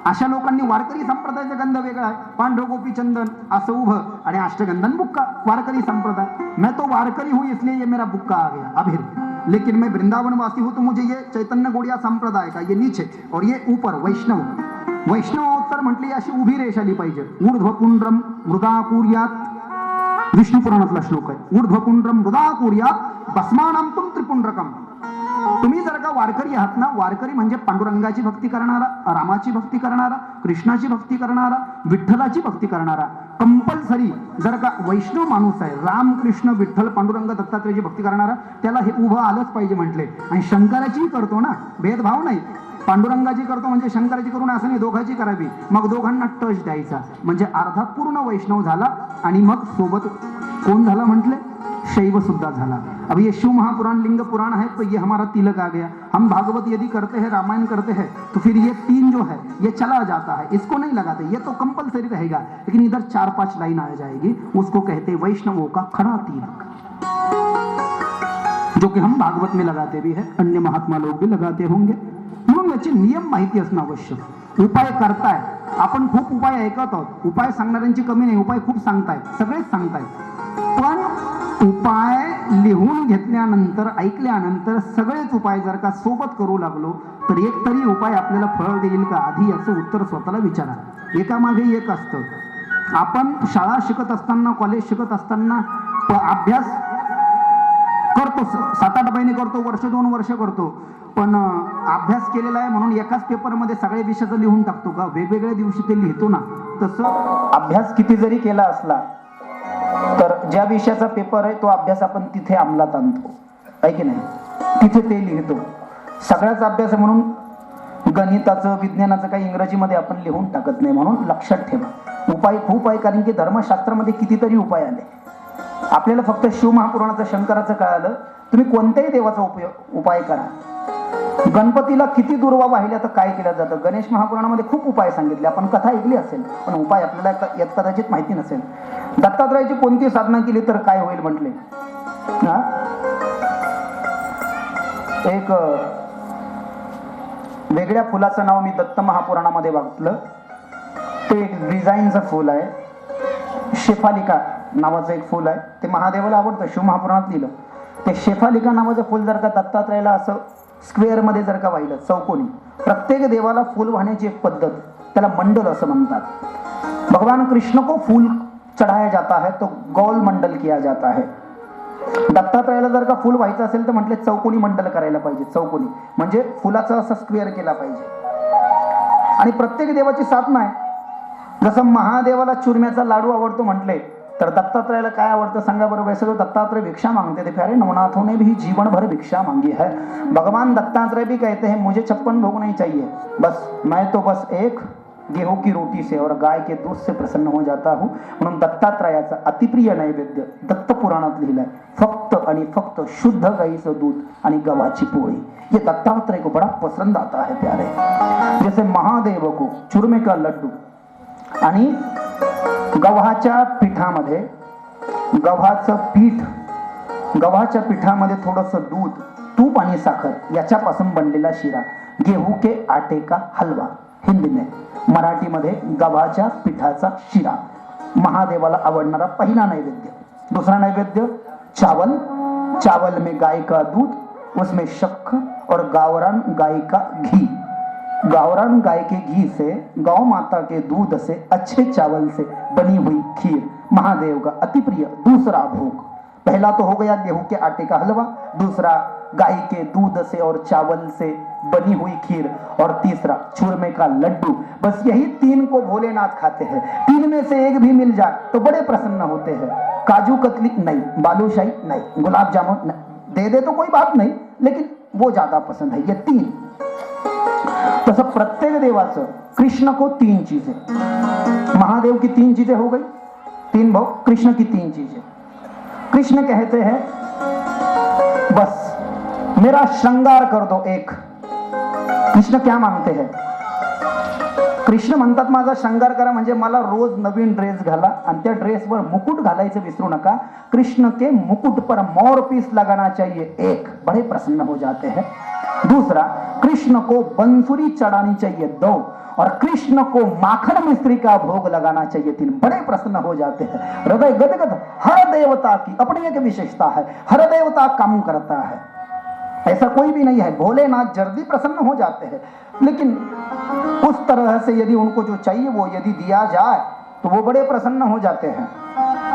अशा लोकांनी वारकरी संप्रदायाचा गंध वेगळा आहे. पांढरगोपी चंदन असं उभं आणि अष्टगंधन बुक्का, वारकरी संप्रदाय. मैं तो वारकरी हूँ इसलिए ये मेरा बुक्का आ गया अभिर, लेकिन मैं वृंदावनवासी हूँ तो मुझे ये चैतन्य गौड़िया संप्रदाय का ये नीचे और ये ऊपर वैष्णव. वैष्णवोत्तर म्हटली अशी उभी रेष आली पाहिजे. ऊर्ध्वपुंड्रम मृदा कुर्यात, विष्णू पुराणातला श्लोक आहे. ऊर्ध्वपुंड्रम मृदा कुर्यात भस्मानाम तुम त्रिपुंड्रकम. तुम्ही जर का वारकरी आहात ना, वारकरी म्हणजे पांडुरंगाची भक्ती करणारा, रामाची भक्ती करणारा, कृष्णाची भक्ती करणारा, विठ्ठलाची भक्ती करणारा, कंपल्सरी जर का वैष्णव माणूस आहे, राम कृष्ण विठ्ठल पांडुरंग दत्तात्रेयाची भक्ती करणारा, त्याला हे उभं आलंच पाहिजे म्हटले. आणि शंकराची करतो ना, भेदभाव नाही. पांडुरंगाची करतो म्हणजे शंकराची करून असं नाही, दोघांची करावी. मग दोघांना टच द्यायचा म्हणजे अर्धा पूर्ण वैष्णव झाला. आणि मग सोबत कोण झाला म्हटले? शैव सुद्धा झाला. अब ये शिव महापुराण लिंग पुराण है तो ये हमारा तिलक आ गया. हम भागवत यदि करते हैं, रामायण करते हैं, तो फिर ये 3 जो है ये चला जाता है, इसको नहीं लगाते. ये तो कंपलसरी रहेगा, लेकिन इधर 4-5 लाइन आ जाएगी, उसको कहते हैं वैष्णवों का खड़ा तिलक, जो कि हम भागवत में लगाते भी है, अन्य महात्मा लोग भी लगाते होंगे. म्हणून याचे नियम माहिती असणं आवश्यक. उपाय करताय आपण, खूप उपाय ऐकत आहोत, उपाय सांगणाऱ्यांची कमी नाही, उपाय खूप सांगतायत, सगळेच सांगतायत. पण उपाय लिहून घेतल्यानंतर, ऐकल्यानंतर सगळेच उपाय जर का सोबत करू लागलो तर एक तरी उपाय आपल्याला फळ देईल का? आधी याचं उत्तर स्वतःला विचारा. एकामागे एक असतं. आपण शाळा शिकत असताना, कॉलेज शिकत असताना अभ्यास करतो, 7-8 महिने करतो, वर्ष 2 वर्ष करतो, पण अभ्यास केलेला आहे म्हणून एकाच पेपरमध्ये सगळे विषयाचं लिहून टाकतो का? वेगवेगळ्या दिवशी ते लिहितो ना. तसं अभ्यास किती जरी केला असला तर ज्या विषयाचा पेपर आहे तो अभ्यास आपण तिथे अंमलात आणतो, आहे की नाही? तिथे ते लिहितो. सगळ्याच अभ्यास म्हणून गणिताचं, विज्ञानाचं काही इंग्रजीमध्ये आपण लिहून टाकत नाही. म्हणून लक्षात ठेवा, उपाय खूप आहे, कारण की धर्मशास्त्रामध्ये कितीतरी उपाय आले. आपल्याला फक्त शिव महापुराणाचं, शंकराचं कळालं. तुम्ही कोणत्याही देवाचा उपाय करा. गणपतीला किती दुर्वा वाहिल्या तर काय केलं जातं? गणेश महापुराणामध्ये खूप उपाय सांगितले, आपण कथा ऐकली असेल, पण उपाय आपल्याला यात कदाचित माहिती नसेल. दत्तात्रयाची कोणती साधना केली तर काय होईल म्हटले? एक वेगळ्या फुलाचं नाव मी दत्त महापुराणामध्ये वाचलं. ते एक डिझाईनचं फुल आहे, शेफालिका नावाचं एक फुल आहे. ते महादेवाला आवडतं, शिव महापुराणात लिहिलं. ते शेफालिका नावाचं फुल जर का दत्तात्रयाला असं स्क्वेअर मध्ये जर का वाहिलं, चौकोनी, प्रत्येक देवाला फूल वाहण्याची एक पद्धत, त्याला मंडल असं म्हणतात. भगवान कृष्ण को फूल चढ़ाया जाता है तो गौल मंडल किया जाता है. दत्तात्रयाला जर का फूल व्हायचं असेल तर म्हटले चौकोनी मंडल करायला पाहिजे. चौकोनी म्हणजे फुलाचा असा स्क्वेअर केला पाहिजे. आणि प्रत्येक देवाची साधना आहे. जसं महादेवाला चुरम्याचा लाडू आवडतो म्हटले, तर दत्तात्रयाला काय आवडतं सांगा बरोबर? सगळं दत्तात्रय भिक्षा मांगते थे, प्यारे नवनाथों ने भी जीवन भर भिक्षा मांगी है. भगवान दत्तात्रय भी कहते हैं मुझे 56 भोग नहीं चाहिए, बस मैं तो बस एक गेहूं की रोटी से और गाय के दूध से प्रसन्न हो जाता हूं. म्हणून दत्तात्रयाचा अतिप्रिय नैवेद्य दत्त पुराणात लिहिलाय, फक्त आणि फक्त शुद्ध गाईचं दूध आणि गव्हाची पोळी. ये दत्तात्रय को बड़ा पसंद आता है प्यारे. जैसे महादेव को चूरमे का लड्डू आणि गव्हाच्या पिठामध्ये, गव्हाचं पीठ, गव्हाच्या पिठामध्ये थोडंसं दूध, तूप आणि साखर याच्यापासून बनलेला शिरा, गेहूं के आटे का हलवा हिंदी में, मराठीमध्ये गव्हाच्या पिठाचा शिरा, महादेवाला आवडणारा पहिला नैवेद्य. दूसरा नैवेद्य चावल, चावल में गाय का दूध, उसमें शक्कर और गावरान गाय का घी. गावरान गाय के घी से, गौ माता के दूध से, अच्छे चावल से बनी हुई खीर महादेव का अति प्रिय दूसरा भोग. पहला तो हो गया गेहूं के आटे का हलवा, दूसरा गाय के दूध से और चावल से बनी हुई खीर, और तीसरा चूरमे का लड्डू. बस यही तीन को भोलेनाथ खाते हैं. तीन में से एक भी मिल जाए तो बड़े प्रसन्न होते हैं. काजू कतली नहीं, बालूशाही नहीं, गुलाब जामुन नहीं, दे दे तो कोई बात नहीं, लेकिन वो ज्यादा पसंद है. ये तीन. तसं प्रत्येक देवाचं कृष्ण को तीन चीजें, महादेव की तीन चीजें हो गई, तीन भोग, कृष्ण की तीन चीजें. कृष्ण कहते हैं बस मेरा श्रृंगार कर दो एक. कृष्ण क्या मानते हैं? कृष्ण म्हणतात माझा श्रृंगार करा, म्हणजे मला रोज नवीन ड्रेस घाला आणि त्या ड्रेसवर मुकुट घालायचं विसरू नका. कृष्ण के मुकुट पर मोर पीस लगाना चाहिए एक, बड़े प्रसन्न हो जाते हैं. दूसरा, कृष्ण को बंसुरी चढ़ानी चाहिए दो, और कृष्ण को माखन मिश्री का भोग लगाना चाहिए तीन, बड़े प्रसन्न हो जाते हैं. हृदय गदगद. हर देवता की अपनी एक विशेषता है, हर देवता काम करता है, ऐसा कोई भी नहीं है. भोलेनाथ जल्दी प्रसन्न हो जाते हैं, लेकिन उस तरह से यदि उनको जो चाहिए वो यदि दिया जाए तो वो बड़े प्रसन्न हो जाते हैं.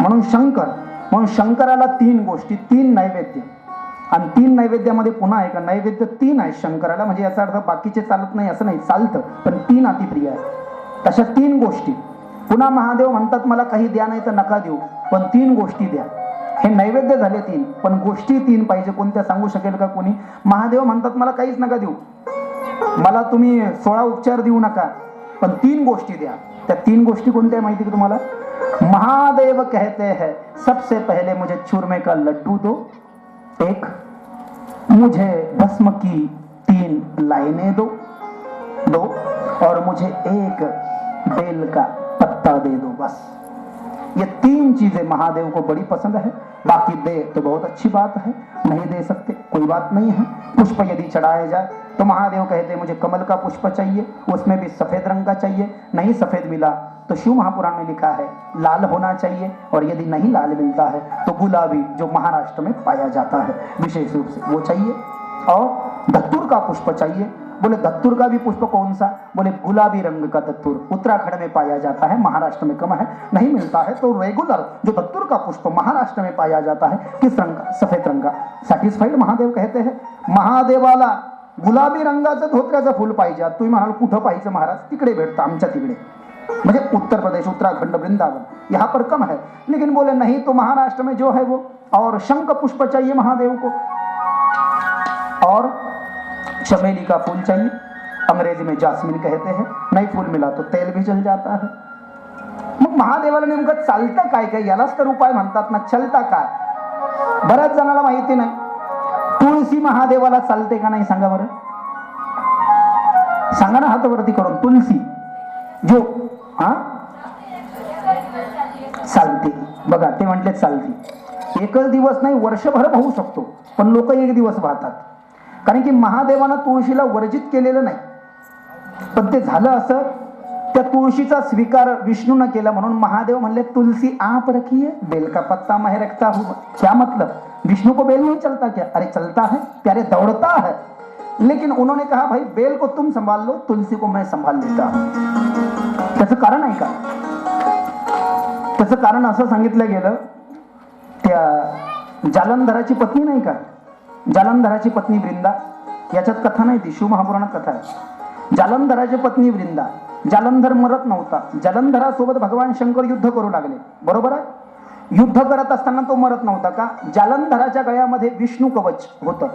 म्हणून शंकराला तीन गोष्टी, तीन नैवेद्य. आणि तीन नैवेद्यामध्ये पुन्हा एक नैवेद्य तीन आहे शंकराला, म्हणजे याचा अर्थ बाकीचे चालत नाही असं नाही, चालतं, पण तीन अतिप्रिय आहे. तशा तीन गोष्टी. पुन्हा महादेव म्हणतात मला काही द्या नाही तर नका देऊ, पण तीन गोष्टी द्या. हे नैवेद्य झाले तीन, पण गोष्टी तीन पाहिजे. कोणत्या सांगू शकेल का कोणी? महादेव म्हणतात मला काहीच नका देऊ, मला तुम्ही 16 उपचार देऊ नका, पण तीन गोष्टी द्या. त्या तीन गोष्टी कोणत्या माहिती का तुम्हाला? महादेव कहते हैं सबसे पहले मुझे चूरमे का लड्डू दो एक, मुझे भस्म की 3 लाइनें दो, और मुझे एक बेल का पत्ता दे दो. बस ये तीन चीजें महादेव को बड़ी पसंद है. बाकी दे तो बहुत अच्छी बात है, नहीं दे सकते कोई बात नहीं है. पुष्प यदि चढ़ाया जाए तो महादेव कहते हैं मुझे कमल का पुष्प चाहिए, उसमें भी सफेद रंग का चाहिए. नहीं सफेद मिला तो शिव महापुराण में लिखा है लाल होना चाहिए, और यदि नहीं लाल मिलता है तो गुलाबी, जो महाराष्ट्र में पाया जाता है विशेष रूप से, वो चाहिए. और धतूर का पुष्प चाहिए. बोले धतूर का भी पुष्प कौन सा? बोले गुलाबी रंग का धतूर, उत्तराखंड में पाया जाता है, महाराष्ट्र में कम है. नहीं मिलता है तो रेगुलर जो धतूर का पुष्प महाराष्ट्र में पाया जाता है, किस रंग का? सफेद रंग का. सॅटिस्फाईड महादेव कहते हैं. महादेवाला गुलाबी रंगाचं धोत्र्याचं फुल पाहिजे. तुम्ही म्हणाल कुठं पाहिजे महाराज? तिकडे भेटतं, आमच्या तिकडे, म्हणजे उत्तर प्रदेश, उत्तराखंड, वृंदावन, यहाँ पर कम है. लेकिन बोले नहीं तो महाराष्ट्र में जो है वो. और शंख पुष्प चाहिए महादेव को, और चमेली का फूल चाहिए, अंग्रेजी में जास्मिन कहते हैं. नहीं फूल मिला तो तेल भी जल जाता है. मग महादेवाला नेमकं चालतं काय काय? यालाच तर उपाय म्हणतात ना. चलता काय? बऱ्याच जणाला माहिती नाही. तुळशी महादेवाला चालते का नाही सांगा बरं? सांगा ना हातावरती करून. तुलसी जो चालते, बघा ते म्हटले चालते. एकच दिवस नाही, वर्षभर पाहू शकतो, पण लोक एक दिवस पाहतात. कारण की महादेवानं तुळशीला वर्जित केलेलं नाही, पण ते झालं असं, त्या तुळशीचा स्वीकार विष्णूने केला. म्हणून महादेव म्हणले तुलसी आप रखिए, बेल का पत्ता मैं रखता हूं. क्या मतलब? विष्णु को बेल नहीं चलता क्या? अरे चलता है प्यारे, दौड़ता है, लेकिन उन्होंने कहा भाई बेल को तुम संभाल लो, तुलसी को मैं संभाल लेता हूं. त्याचं कारण आहे का? त्याचं कारण असं सांगितलं गेलं, त्या जालंधराची पत्नी नाही का, जालंधराची पत्नी वृंदा, याच्यात कथा नाही, ती शिव महापुराणात कथा आहे. जालंधराची पत्नी वृंदा, जालंधर मरत नव्हता, जालंधरासोबत भगवान शंकर युद्ध करू लागले, बरोबर आहे. युद्ध करत असताना तो मरत नव्हता का? जालंधराच्या गळ्यामध्ये विष्णू कवच होतं,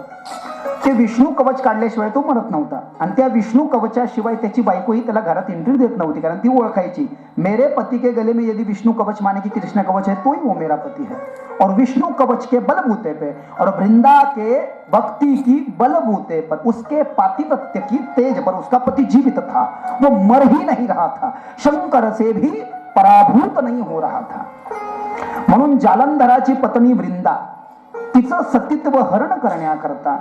ते विष्णू कवच काढल्याशिवाय तो मरत नव्हता. आणि त्या विष्णू कवचाशिवाय त्याची बायकोही त्याला घरात एंट्री देत नव्हती, कारण ती ओळखायची, मेरे पति के गले में यदि विष्णु कवच माने की कृष्ण कवच है तो ही वो मेरा पति है. और विष्णु कवच के बलबूते पे और वृंदा के भक्ति की बलबूते पर, उसके पातिव्रत्य की तेज पर उसका पति जीवित था, वो मर ही नहीं रहा था, शंकर से भी पराभूत नहीं हो रहा था. म्हणून जालंधराची पत्नी वृंदा, तिचं सतीत्व हरण करण्याकरता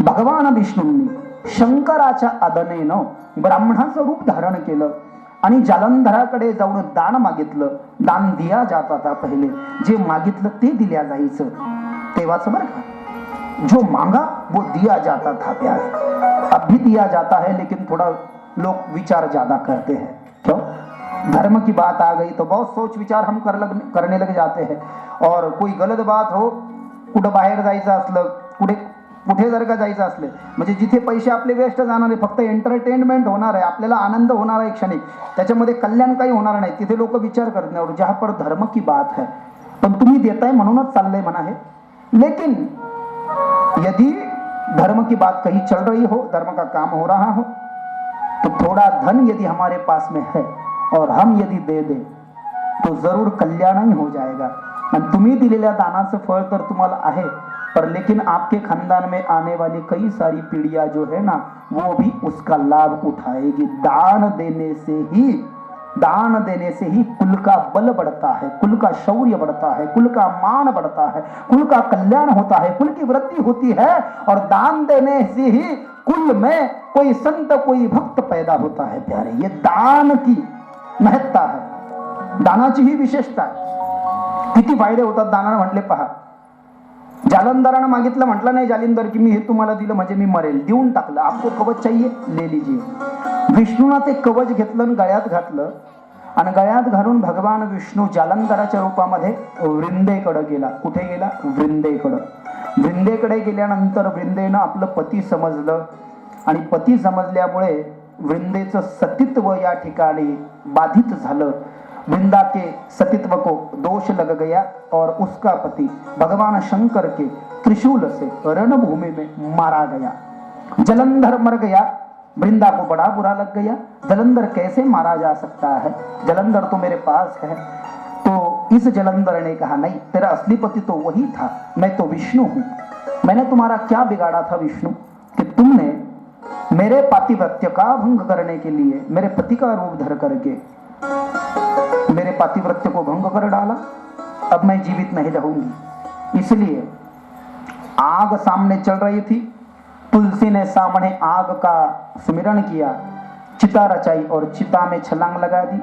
भगवान विष्णूंनी शंकराच्या आदनेनं ब्राह्मणाचं रूप धारण केलं. आणि जालंधराकडे जाऊन दान मागितलं. दान दिया जाता था पहिले, जे मागितलं ते दिल्या जायचं तेव्हाच बरं का. जो मांगा वो दिया जाता था प्यारे. अब भी दिया जाता है लेकिन थोड़ा लोग विचार ज्यादा करते हैं. क्यों? धर्म की बात आ गई तो बहुत सोच विचार हम करने लग जाते हैं. और कोई गलत बात हो, कुठं बाहेर जायचं असलं, कुठे जर का जायचं असले, म्हणजे जिथे पैसे आपले वेस्ट जाणार आहे, फक्त एंटरटेनमेंट होणार आहे, आपल्याला आनंद होणार आहे क्षणिक, त्याच्यामध्ये कल्याण काही होणार नाही, तिथे लोक विचार करत नाही. और जहां पर धर्म की बात है, पण तुम्ही देताय म्हणूनच चाललंय म्हणा है. लेकिन यदि धर्म की बात कहीं चल रही हो, धर्म का काम हो रहा हो, तो थोड़ा धन यदि हमारे पास में है और हम यदि दे दे तो जरूर कल्याणही हो जाएगा. आणि तुम्ही दिलेल्या दानाचं फळ तर तुम्हाला आहे, पर लेकिन आपके खानदान में आने वाली कई सारी पीढ़ियां जो है ना, वो भी उसका लाभ उठाएगी. दान देने से ही कुल का बल बढ़ता है, कुल का शौर्य बढ़ता है, कुल का मान बढ़ता है, कुल का कल्याण होता है, कुल की वृद्धि होती है. और दान देने से ही कुल में कोई संत, कोई भक्त पैदा होता है प्यारे. ये दान की महत्ता है, दानाची ही विशेषता आहे. किती फायदे होतात दानाने म्हटले पहा. जालंधरानं मागितलं, म्हटलं नाही जालिंदर की मी हे तुम्हाला दिलं म्हणजे मी मरेल, देऊन टाकलं. आपको कवच चाहिए, ले लीजिए. विष्णूनं ते कवच घेतलं आणि गळ्यात घातलं, आणि गळ्यात घालून भगवान विष्णू जालंधराच्या रूपामध्ये वृंदेकडे गेला. कुठे गेला? वृंदेकडे. वृंदेकडे गेल्यानंतर वृंदेनं आपलं पती समजलं, आणि पती समजल्यामुळे वृंदेचं सतीत्व या ठिकाणी बाधित झालं. वृंदा के सतीत्व को दोष लग गया और उसका पति भगवान शंकर के त्रिशूल से रणभूमि में मारा गया. जलंधर मर गया. वृंदा को बड़ा बुरा लग गया. जलंधर कैसे मारा जा सकता है, जलंधर तो मेरे पास है. तो इस जलंधर ने कहा, नहीं, तेरा असली पति तो वही था, मैं तो विष्णु हूं. मैंने तुम्हारा क्या बिगाड़ा था विष्णु कि तुमने मेरे पातिव्रत्य का भंग करने के लिए मेरे पति का रूप धर करके मेरे पातिव्रत्य को भंग कर डाला. अब मैं जीवित नहीं रहूंगी. इसलिए आग सामने चल रही थी, तुलसी ने सामने आग का सुमिरन किया, चिता रचाई और चिता में छलांग लगा दी.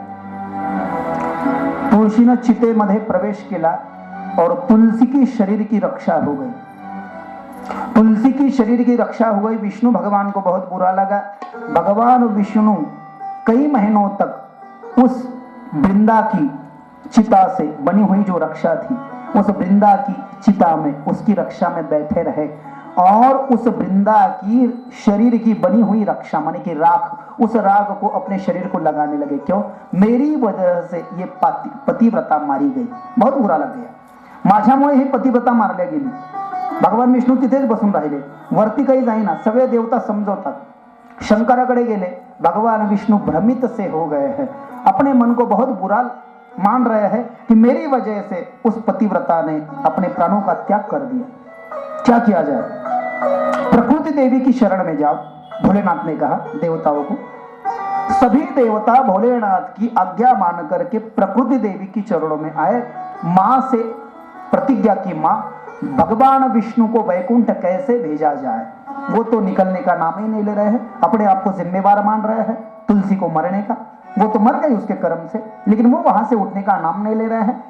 तुलसीने चितेमध्ये प्रवेश केला और तुलसी की शरीर की रक्षा हो गई. तुलसी की शरीर की रक्षा हो गई. विष्णु भगवान को बहुत बुरा लगा. भगवान विष्णु कई महीनों तक उस वृंदा की चिता से बनी हुई जो रक्षा थी, उस वृंदा की चिता में, उसकी रक्षा में बैठे रहे. और उस वृंदा की शरीर की बनी हुई रक्षा माने कि राख, उस राग को अपने शरीर को लगाने लगे. क्यों? मेरी वजह से ये पतिव्रता मारी गई. बहुत बुरा लग गया, माझ्यामुळे ही पतिव्रता मारल्या गेली. भगवान विष्णू तिथेच बसून राहिले, वरती काही जाईना. सगळे देवता समजवतात. शंकराकडे गेले. भगवान विष्णु भ्रमित से हो गए हैं, अपने मन को बहुत बुरा मान रहे हैं कि मेरी वजह से उस पतिव्रता ने अपने प्राणों का त्याग कर दिया. क्या किया जाए? प्रकृति देवी की शरण में जाओ, भोलेनाथ ने कहा देवताओं को. सभी देवता भोलेनाथ की आज्ञा मान करके प्रकृति देवी की चरणों में आए. मां से प्रतिज्ञा की, मां, भगवान विष्णु को वैकुंठ कैसे भेजा जाए. वो तो निकलने का नाम ही नहीं ले रहे हैं, अपने आप को जिम्मेवार मान रहे हैं तुलसी को मरने का. वो तो मर गई उसके कर्म से, लेकिन वो वहां से उठने का नाम नहीं ले रहे हैं.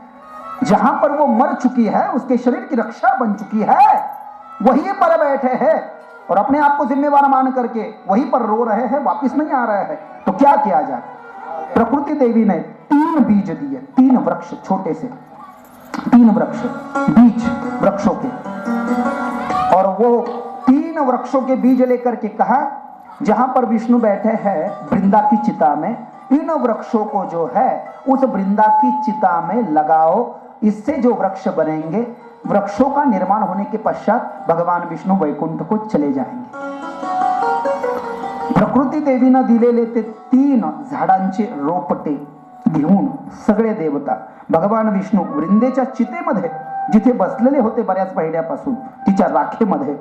जहां पर वो मर चुकी है, उसके शरीर की रक्षा बन चुकी है, वहीं पर बैठे हैं और अपने आप को जिम्मेवार मान करके वहीं पर रो रहे हैं, वापिस नहीं आ रहे हैं. तो क्या किया जाए? प्रकृति देवी ने 3 बीज दिए, 3 वृक्ष, छोटे से 3 वृक्ष, बीज वृक्षों के. और वो 3 वृक्षों के बीज लेकर के कहा, जहां पर विष्णु बैठे हैं वृंदा की चिता में, इन वृक्षों को जो है उस वृंदा की चिता में लगाओ. इससे जो वृक्ष बनेंगे, वृक्षों का निर्माण होने के पश्चात भगवान विष्णु वैकुंठ को चले जाएंगे. प्रकृति देवीनं दिलेले ते 3 झाडांचे रोपटे घेऊन सगळे देवता भगवान विष्णू वृंदेच्या चितेमध्ये, जिथे बसलेले होते बऱ्याच महिन्यापासून, तिच्या राखेमध्ये,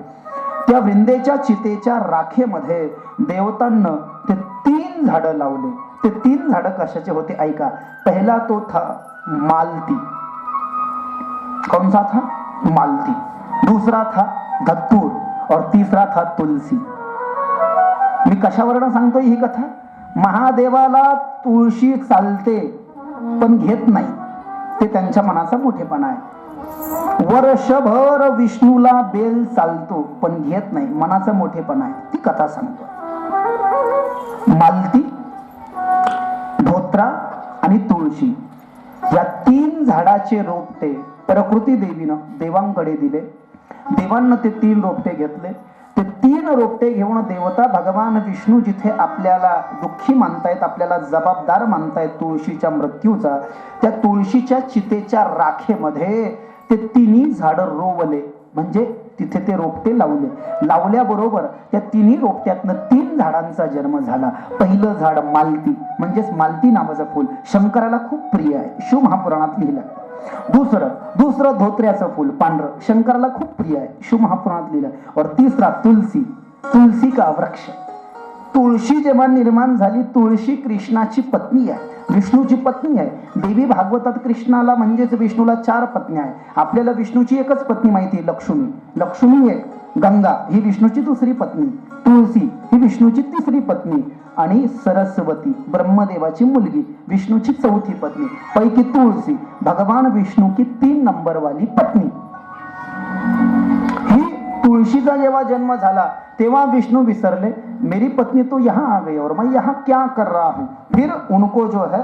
त्या वृंदेच्या चितेच्या राखेमध्ये देवतांना ते 3 झाडं लावले. ते 3 झाडं कशाचे होते ऐका. पहला तो था मालती. कौन सा था? मालती. दूसरा था धतूर और तीसरा था तुलसी. मी कशावरून सांगतोय ही कथा? महादेवाला तुळशी चालते पण घेत नाही, ते त्यांच्या मनाचा मोठेपणा आहे. वर्षभर विष्णूला बेल चालतो पण घेत नाही, मनाचा मोठेपणा आहे. ती कथा सांगतो. मालती, धोत्रा आणि तुळशी या 3 झाडाचे रोपटे प्रकृती देवीनं देवांकडे दिले. देवांना ते 3 रोपटे घेतले. ते 3 रोपटे घेऊन देवता भगवान विष्णू जिथे आपल्याला दुःखी मानतायत, आपल्याला जबाबदार मानतायत तुळशीच्या मृत्यूचा, त्या तुळशीच्या चितेच्या राखेमध्ये ते 3 झाड रोवले. म्हणजे तिथे ते रोपटे लावले. लावल्याबरोबर त्या 3 रोपट्यातनं 3 झाडांचा जन्म झाला. पहिलं झाड मालती, म्हणजेच मालती नावाचं फूल शंकराला खूप प्रिय आहे, शिव महापुराणात लिहिलं. दुसरं धोत्र्याचं फूल पांढरं, शंकराला खूप प्रिय आहे, शिव महापुराणात लिहिलं. और तिसरा तुलसी, तुलसी का वृक्ष. तुळशी जेव्हा निर्माण झाली, तुळशी कृष्णाची पत्नी आहे, विष्णूची पत्नी आहे. देवी भागवतात कृष्णाला म्हणजेच विष्णूला 4 पत्नी आहे. आपल्याला विष्णूची एकच पत्नी माहिती आहे, लक्ष्मी. लक्ष्मी एक, गंगा ही विष्णूची 2री पत्नी, तुळसी ही विष्णूची 3री पत्नी आणि सरस्वती ब्रह्मदेवाची मुलगी विष्णूची 4थी पत्नी. पैकी तुळसी भगवान विष्णू की 3 नंबर वाली पत्नी. ही तुळशीचा जेव्हा जन्म झाला तेव्हा विष्णु विसरले, मेरी पत्नी तो यहाँ आ गई और मैं यहाँ क्या कर रहा हूँ. फिर उनको जो है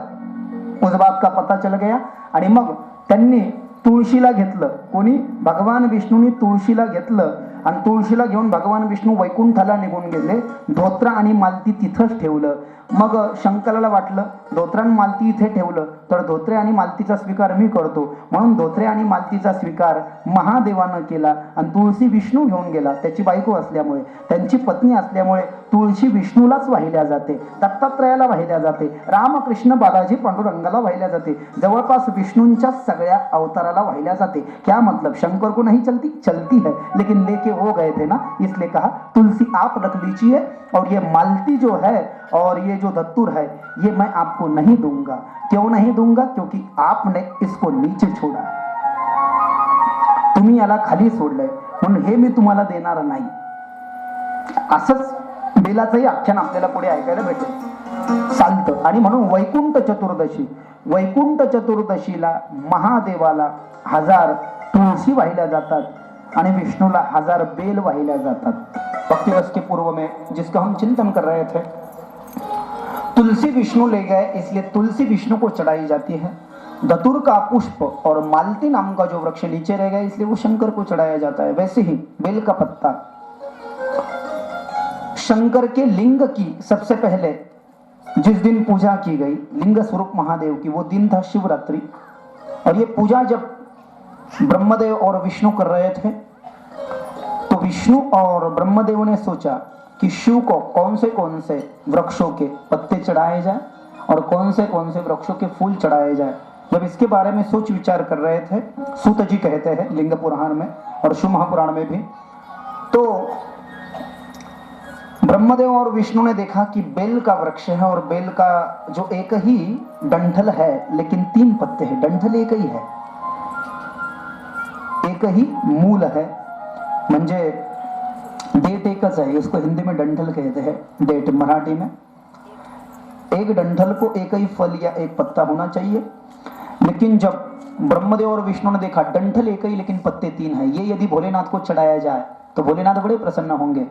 उस बात का पता चल गया आणि मग त्यांनी तुळशीला घेतलं. कोणी? भगवान विष्णूंनी तुळशीला घेतलं आणि तुळशीला घेऊन भगवान विष्णू वैकुंठाला निघून गेले. धोत्रा आणि मालती तिथंच ठेवलं. मग शंकराला वाटलं धोत्रा आणि मालती इथे ठेवलं तर धोत्रे आणि मालतीचा स्वीकार मी करतो, म्हणून धोत्रे आणि मालतीचा स्वीकार महादेवानं केला आणि तुळशी विष्णू घेऊन गेला. त्याची बायको असल्यामुळे, त्यांची पत्नी असल्यामुळे तुळशी विष्णूलाच वाहिल्या जाते, दत्तात्रयाला वाहिल्या जाते, रामकृष्ण बालाजी पांडुरंगाला वाहिल्या जाते, जवळपास विष्णूंच्या सगळ्या अवताराला वाहिल्या जाते. क्या मतलब? शंकर को नहीं चलती है लेकिन लेके हो गए थे ना, इसलिए कहा तुलसी आप रख लीजिए और ये मालती जो है और ये जो धतूर है ये मैं आपको नहीं दूंगा. क्यों नहीं दूंगा? क्योंकि आपने इसको नीचे छोड़ा, तुम्ही याला खाली सोडलंय म्हणून हे मी तुम्हाला देणार नाही. असंच बेलाचंही आख्यान आपल्याला पुढे ऐकायला भेटेल. चालतं. आणि म्हणून वैकुंठ चतुर्दशीला महादेवाला 1000 तुळशी वाहिल्या जातात आणि विष्णूला 1000 बेल वाहिल्या जातात. भक्ति रस के पूर्व में जिसका हम चिंतन कर रहे थे, तुलसी विष्णु ले गए इसलिए तुलसी विष्णु को चढ़ाई जाती है. धतूर का पुष्प और मालती नाम का जो वृक्ष नीचे रह गया इसलिए वो शंकर को चढ़ाया जाता है. वैसे ही बेल का पत्ता शंकर के लिंग की सबसे पहले जिस दिन पूजा की गई लिंग स्वरूप महादेव की, वो दिन था शिवरात्रि. और ये पूजा जब ब्रह्मदेव और विष्णु कर रहे थे तो विष्णु और ब्रह्मदेव ने सोचा कि शिव को कौन से वृक्षों के पत्ते चढ़ाए जाए और कौन से वृक्षों के फूल चढ़ाए जाए. जब इसके बारे में सोच विचार कर रहे थे, सूत जी कहते हैं लिंग पुराण में और शिव महापुराण में भी, तो ब्रह्मदेव और विष्णु ने देखा कि बेल का वृक्ष है और बेल का जो एक ही डंठल है लेकिन 3 पत्ते हैं. डंठल एक ही है, एक ही मूल है, म्हणजे डेट एकच है. इसको हिंदी में डंठल कहते हैं, डेट मराठी में. एक डंठल को एक ही फल या एक पत्ता होना चाहिए. लेकिन जब ब्रह्मदेव और विष्णु ने देखा डंठल एक ही लेकिन पत्ते 3 है, ये यदि भोलेनाथ को चढ़ाया जाए तो भोलेनाथ बड़े प्रसन्न होंगे.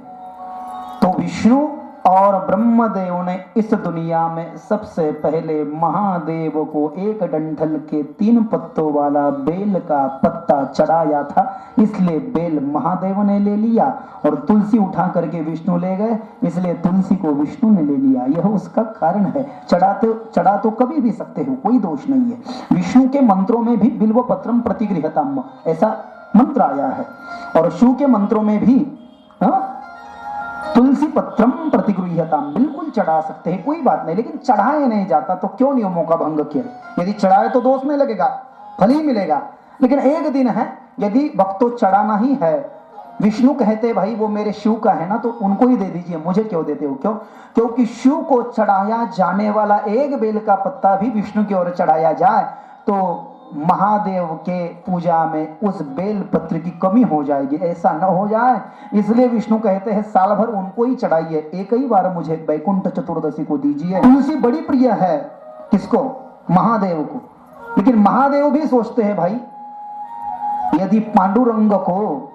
तो विष्णु और ब्रह्मदेव ने इस दुनिया में सबसे पहले महादेव को एक डंठल के 3 पत्तों वाला बेल का पत्ता चढ़ाया था, इसलिए बेल महादेव ने ले लिया और तुलसी उठा करके विष्णु ले गए, इसलिए तुलसी को विष्णु ने ले लिया. यह उसका कारण है. चढ़ा तो कभी भी सकते हो, कोई दोष नहीं है. विष्णु के मंत्रों में भी बिल्व पत्रम प्रतिगृहताम ऐसा मंत्र आया है और शिव के मंत्रों में भी तुलसी पत्रम प्रतिगृह्यताम बिल्कुल चढ़ा सकते हैं, कोई बात नहीं. लेकिन चढ़ाया नहीं जाता तो क्यों नियमों का भंग किया? यदि चढ़ाए तो दोष नहीं लगेगा, फल ही मिलेगा. लेकिन एक दिन है, यदि भक्तों चढ़ाना ही है, विष्णु कहते भाई वो मेरे शिव का है ना तो उनको ही दे दीजिए, मुझे क्यों देते हो? क्यों? क्योंकि शिव को चढ़ाया जाने वाला एक बेल का पत्ता भी विष्णु की ओर चढ़ाया जाए तो महादेव के पूजा में उस बेल पत्र की कमी हो जाएगी, ऐसा न हो जाए इसलिए विष्णु कहते हैं साल भर उनको ही चढ़ाइए, एक ही बार मुझे वैकुंठ चतुर्दशी को दीजिए। तुलसी बड़ी प्रिय है किसको? महादेव को। लेकिन महादेव भी सोचते हैं भाई यदि पांडुरंग को,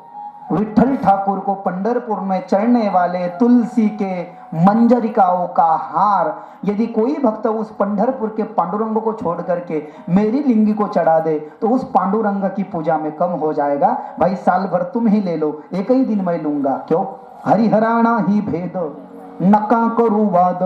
विठल ठाकुर को पंढरपुर में चढ़ने वाले तुलसी के मंजरिकाओं का हार यदि कोई भक्त उस पंढरपुर के पांडुरंग को छोड़ करके मेरी लिंगी को चढ़ा दे तो उस पांडुरंग की पूजा में कम हो जाएगा। भाई साल भर तुम ही ले लो, एक ही दिन मैं लूंगा। क्यों? हरिहराणा ही भेद नका करू वाद,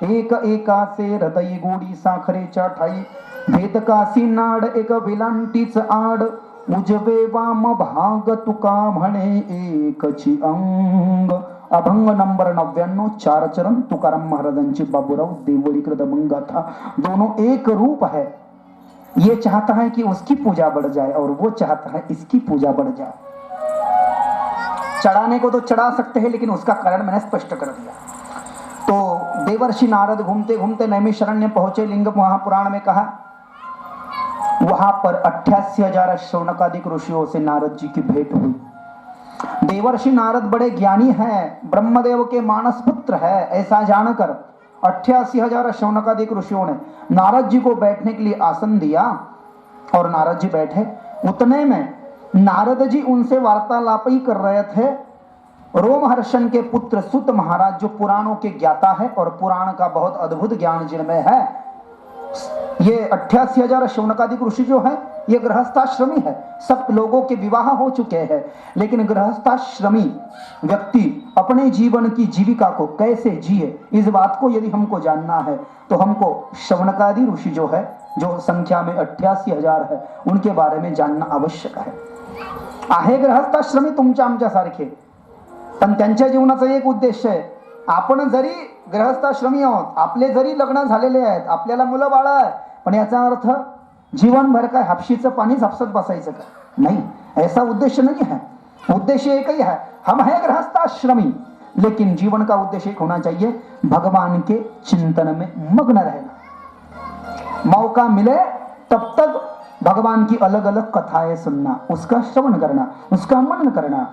एक एका से हृदय गोडी साखरेच्या ठाई, भेद कासी नाड एक विलांटीच आड, उजवे वाम भाग तुका म्हणे एकची अंग। अभंग नंबर 99, 4 चरण तुकाराम महाराजांची बाबूराव देवळी दमंग गाथा। दोनों एक रूप है। ये चाहता है कि उसकी पूजा बढ़ जाए और वो चाहता है इसकी पूजा बढ़ जाए। चढ़ाने को तो चढ़ा सकते हैं लेकिन उसका कारण मैंने स्पष्ट कर दिया। तो देवर्षि नारद घूमते घूमते नैमिषारण्य पहुंचे। लिंग महापुराण में कहा वहां पर 88,000 शौनकादिक ऋषियों से नारद जी की भेंट हुई। देवर्षि नारद बड़े ज्ञानी हैं, ब्रह्मदेव के मानस पुत्र है, ऐसा जानकर 88,000 शौनकादिक ऋषियों ने नारद जी को बैठने के लिए आसन दिया और नारद जी बैठे। उतने में नारद जी उनसे वार्तालाप ही कर रहे थे। रोमहर्षण के पुत्र सुत महाराज जो पुराणों के ज्ञाता है और पुराण का बहुत अद्भुत ज्ञान जिनमें है, ये 88,000 शौनकादिक ऋषि जो है ये गृहस्थाश्रमी है। सब लोगों के विवाह हो चुके हैं लेकिन गृहस्थाश्रमी व्यक्ति अपने जीवन की जीविका को कैसे जिए इस बात को यदि हमको जानना है तो हमको शौनकादि ऋषि जो है, जो संख्या में 88,000 है, उनके बारे में जानना आवश्यक है। आहे गृहस्थाश्रमी तुमच्या आमच्यासारखे, पण त्यांच्या जीवनाचा एक उद्देश आहे, आपण जरी गृहस्थाश्रमी आहोत, आपले जरी लग्न झालेले आहेत, आपल्याला मुलं बाळ आहे, पण याचा अर्थ जीवनभर काय हापशीचं पाणीच हापसत बसायचं का? नहीं, ऐसा उद्देश्य नहीं है। उद्देश्य एक ही है, हम है गृहस्थाश्रमी लेकिन जीवन का उद्देश्य एक होना चाहिए, भगवान के चिंतन में मग्न रहना। मौका मिले तब तक भगवान की अलग अलग कथाएं सुनना, उसका श्रवण करना, उसका मनन करना।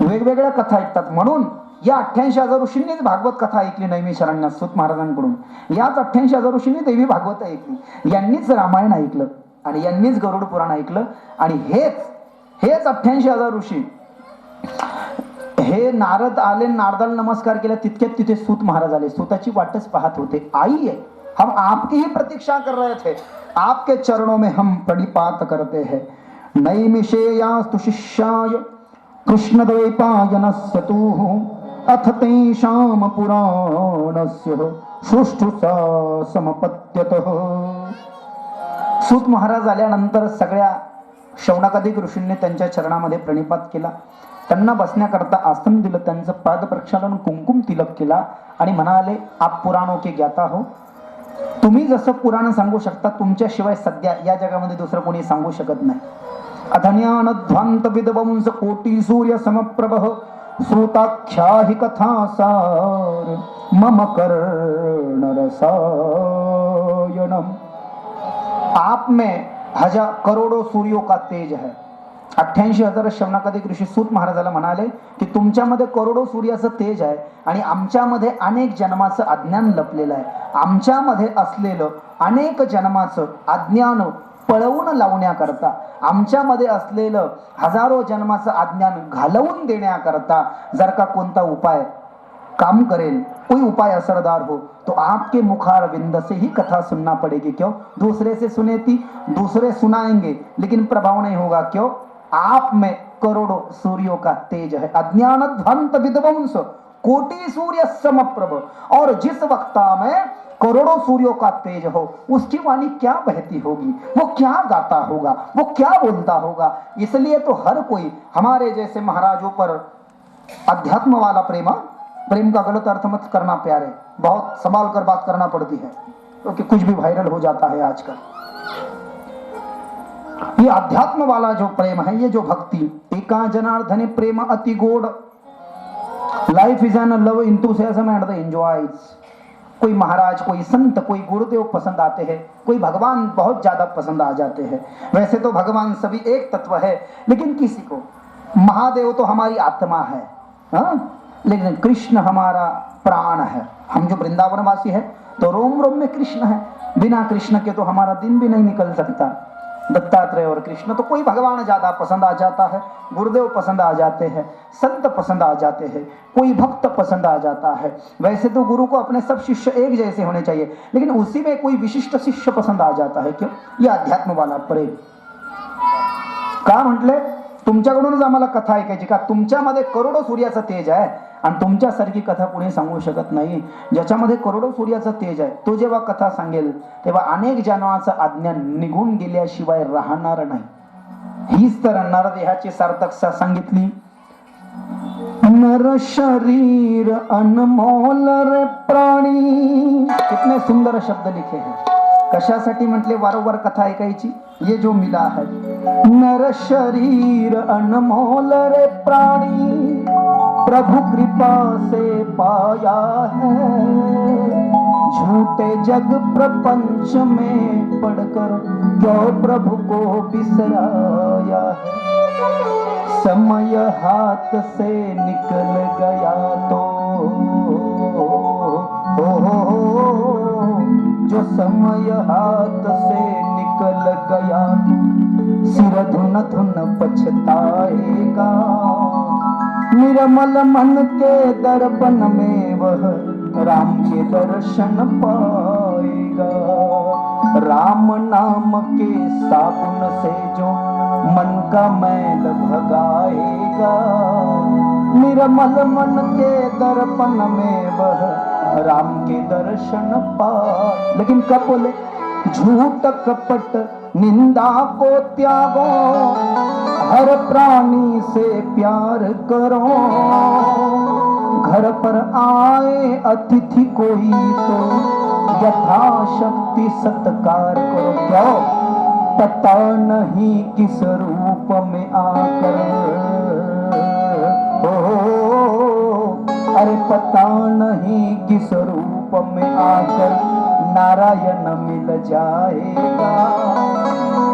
वेगवेगळ्या कथा ऐकतात म्हणून या 88,000 ऋषींनीच भागवत कथा ऐकली नैमिषारण्यात सूत महाराजांकडून। याच 88,000 ऋषींनी देवी भागवत ऐकली, यांनीच रामायण ऐकलं आणि यांनीच गरुड पुराण ऐकलं। आणि हेच 88,000 ऋषी हे नारद आले, नारदाला नमस्कार केला, तितक्यात तिथे सूत महाराज आले, सूताची वाटच पाहत होते। आइए हम आपकी ही प्रतीक्षा कर रहे थे, आपके चरणों में हम प्रणिपात करते हैं। नैमिषेयास्तु शिष्याय कृष्णद्वैपायनस्य तु अथ तेषां पुराणस्य सुष्ठुसा समपत्यतः। सूत महाराज आल्यानंतर सगळ्या शौनकादिक ऋषींनी त्यांच्या चरणामध्ये प्रणिपात केला, त्यांना बसण्याकरता आसन दिलं, त्यांचं पाद प्रक्षालन कुंकुम तिलक केला आणि म्हणाले आप पुराणों के ज्ञाता हो, तुम्ही जसं पुराण सांगू शकता तुमच्याशिवाय सध्या या जगामध्ये दुसरं कोणी सांगू शकत नाही। अधन्यानध्वांत विद्वंस कोटी सूर्य समप्रभः श्रोताख्या हि कथा सार मम कर्ण रसायनम। आप में करोड़ों सूर्यों का तेज है। 88,000 शौनकादिक ऋषी सूत महाराजाला म्हणाले की तुमच्यामध्ये करोडो सूर्याचं तेज आहे आणि आमच्यामध्ये अनेक जन्माचं अज्ञान लपलेलं आहे। आमच्यामध्ये असलेलं अनेक जन्माचं अज्ञान पळवून लावण्याकरता, आमच्यामध्ये असलेलं हजारो जन्माचं अज्ञान घालवून देण्याकरता जर का कोणता उपाय काम करेल, कोई उपाय असरदार हो तो आपके मुखारविंद से ही कथा सुनना पड़ेगी। क्यों? दूसरे से सुने थी, दूसरे सुनाएंगे लेकिन प्रभाव नहीं होगा। क्यों? आप में करोड़ों सूर्यों का तेज है। अज्ञान ध्वंत विध्वंस कोटि सूर्य समप्रभ। और जिस वक्ता में करोड़ों सूर्यों का तेज हो उसकी वाणी क्या बहती होगी, वो क्या गाता होगा, वो क्या बोलता होगा। इसलिए तो हर कोई हमारे जैसे महाराजों पर अध्यात्म वाला प्रेम का गलत अर्थ मत करना प्यारे, बहुत संभाल कर बात करना पड़ती है क्योंकि कुछ भी वायरल हो जाता है आजकल। ये अध्यात्म वाला जो प्रेम है, ये जो भक्ति, एका जनार्दने प्रेम अति गोड, life is an love enthusiasm end the enjoys. कोई महाराज, कोई संत, कोई गुरुदेव पसंद आते हैं, कोई भगवान बहुत ज्यादा पसंद आ जाते हैं। वैसे तो भगवान सभी एक तत्व है, लेकिन किसी को महादेव तो हमारी आत्मा है, हाँ? लेकिन कृष्ण हमारा प्राण है। हम जो वृंदावन वासी है तो रोम रोम में कृष्ण है, बिना कृष्ण के तो हमारा दिन भी नहीं निकल सकता। दत्तात्रेय और कृष्ण तो कोई भगवान ज्यादा पसंद आ जाता है, गुरुदेव पसंद आ जाते हैं, संत पसंद आ जाते हैं, कोई भक्त पसंद आ जाता है। वैसे तो गुरु को अपने सब शिष्य एक जैसे होने चाहिए, लेकिन उसी में कोई विशिष्ट शिष्य पसंद आ जाता है। क्यों? यह अध्यात्म वाला प्रेम। का म्हटले, तुमच्याकडूनच आम्हाला कथा ऐकायची का? तुमच्यामध्ये करोडो सूर्याचं तेज आहे आणि तुमच्यासारखी कथा कोणी सांगू शकत नाही। ज्याच्यामध्ये करोडो सूर्याचं तेज आहे तो जेव्हा कथा सांगेल तेव्हा अनेक जन्माचं अज्ञान निघून गेल्याशिवाय राहणार नाही। हीच तर नरदेहाची सार्थकता सांगितली। नर शरीर अनमोल रे प्राणी, कितने सुंदर शब्द लिखे हैं। कशासाठी म्हटले वारंवार कथा ऐकायची? ये जो मिला है, नर शरीर अनमोल रे प्राणी, प्रभु कृपा से पाया है। झूठे जग प्रपंच में पढ़कर क्यों प्रभु को बिसराया है। समय हाथ से निकल गया तो जो समय हाथ से निकल गया सिर धुन धुन पछताएगा। निर्मल मन के दर्पण में वह राम के दर्शन पाएगा। राम नाम के साबुन से जो मन का मैल भगाएगा। निर्मल मन के दर्पण में वह राम के दर्शन पाए। लेकिन कब बोले? झूठ कपट निंदा को त्यागो, हर प्राणी से प्यार करो। घर पर आए अतिथि कोई तो यथाशक्ति सत्कार करो। क्यों? पता नहीं किस रूप में आकर, अरे पता नहीं किस रूप में आकर नारायण मिल जाएगा।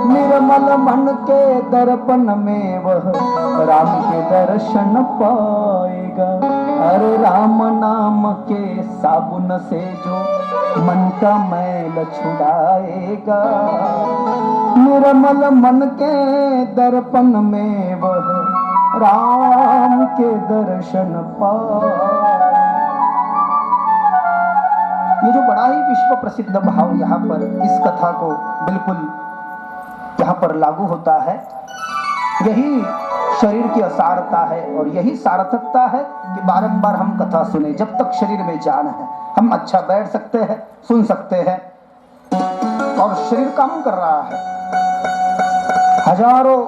निर्मल मन के दर्पण में वह राम के दर्शन पाएगा। अरे राम नाम के साबुन से जो मन का मैल छुड़ाएगा। निर्मल मन के दर्पण में वह राम के दर्शन पाए। ये जो बड़ा ही विश्व प्रसिद्ध भाव यहाँ पर इस कथा को बिल्कुल यहाँ पर लागू होता है। यही शरीर की असारता है और यही सार्थकता है कि बारंबार हम कथा सुने। जब तक शरीर में जान है हम अच्छा बैठ सकते हैं, सुन सकते हैं, और शरीर काम कर रहा है। हजारों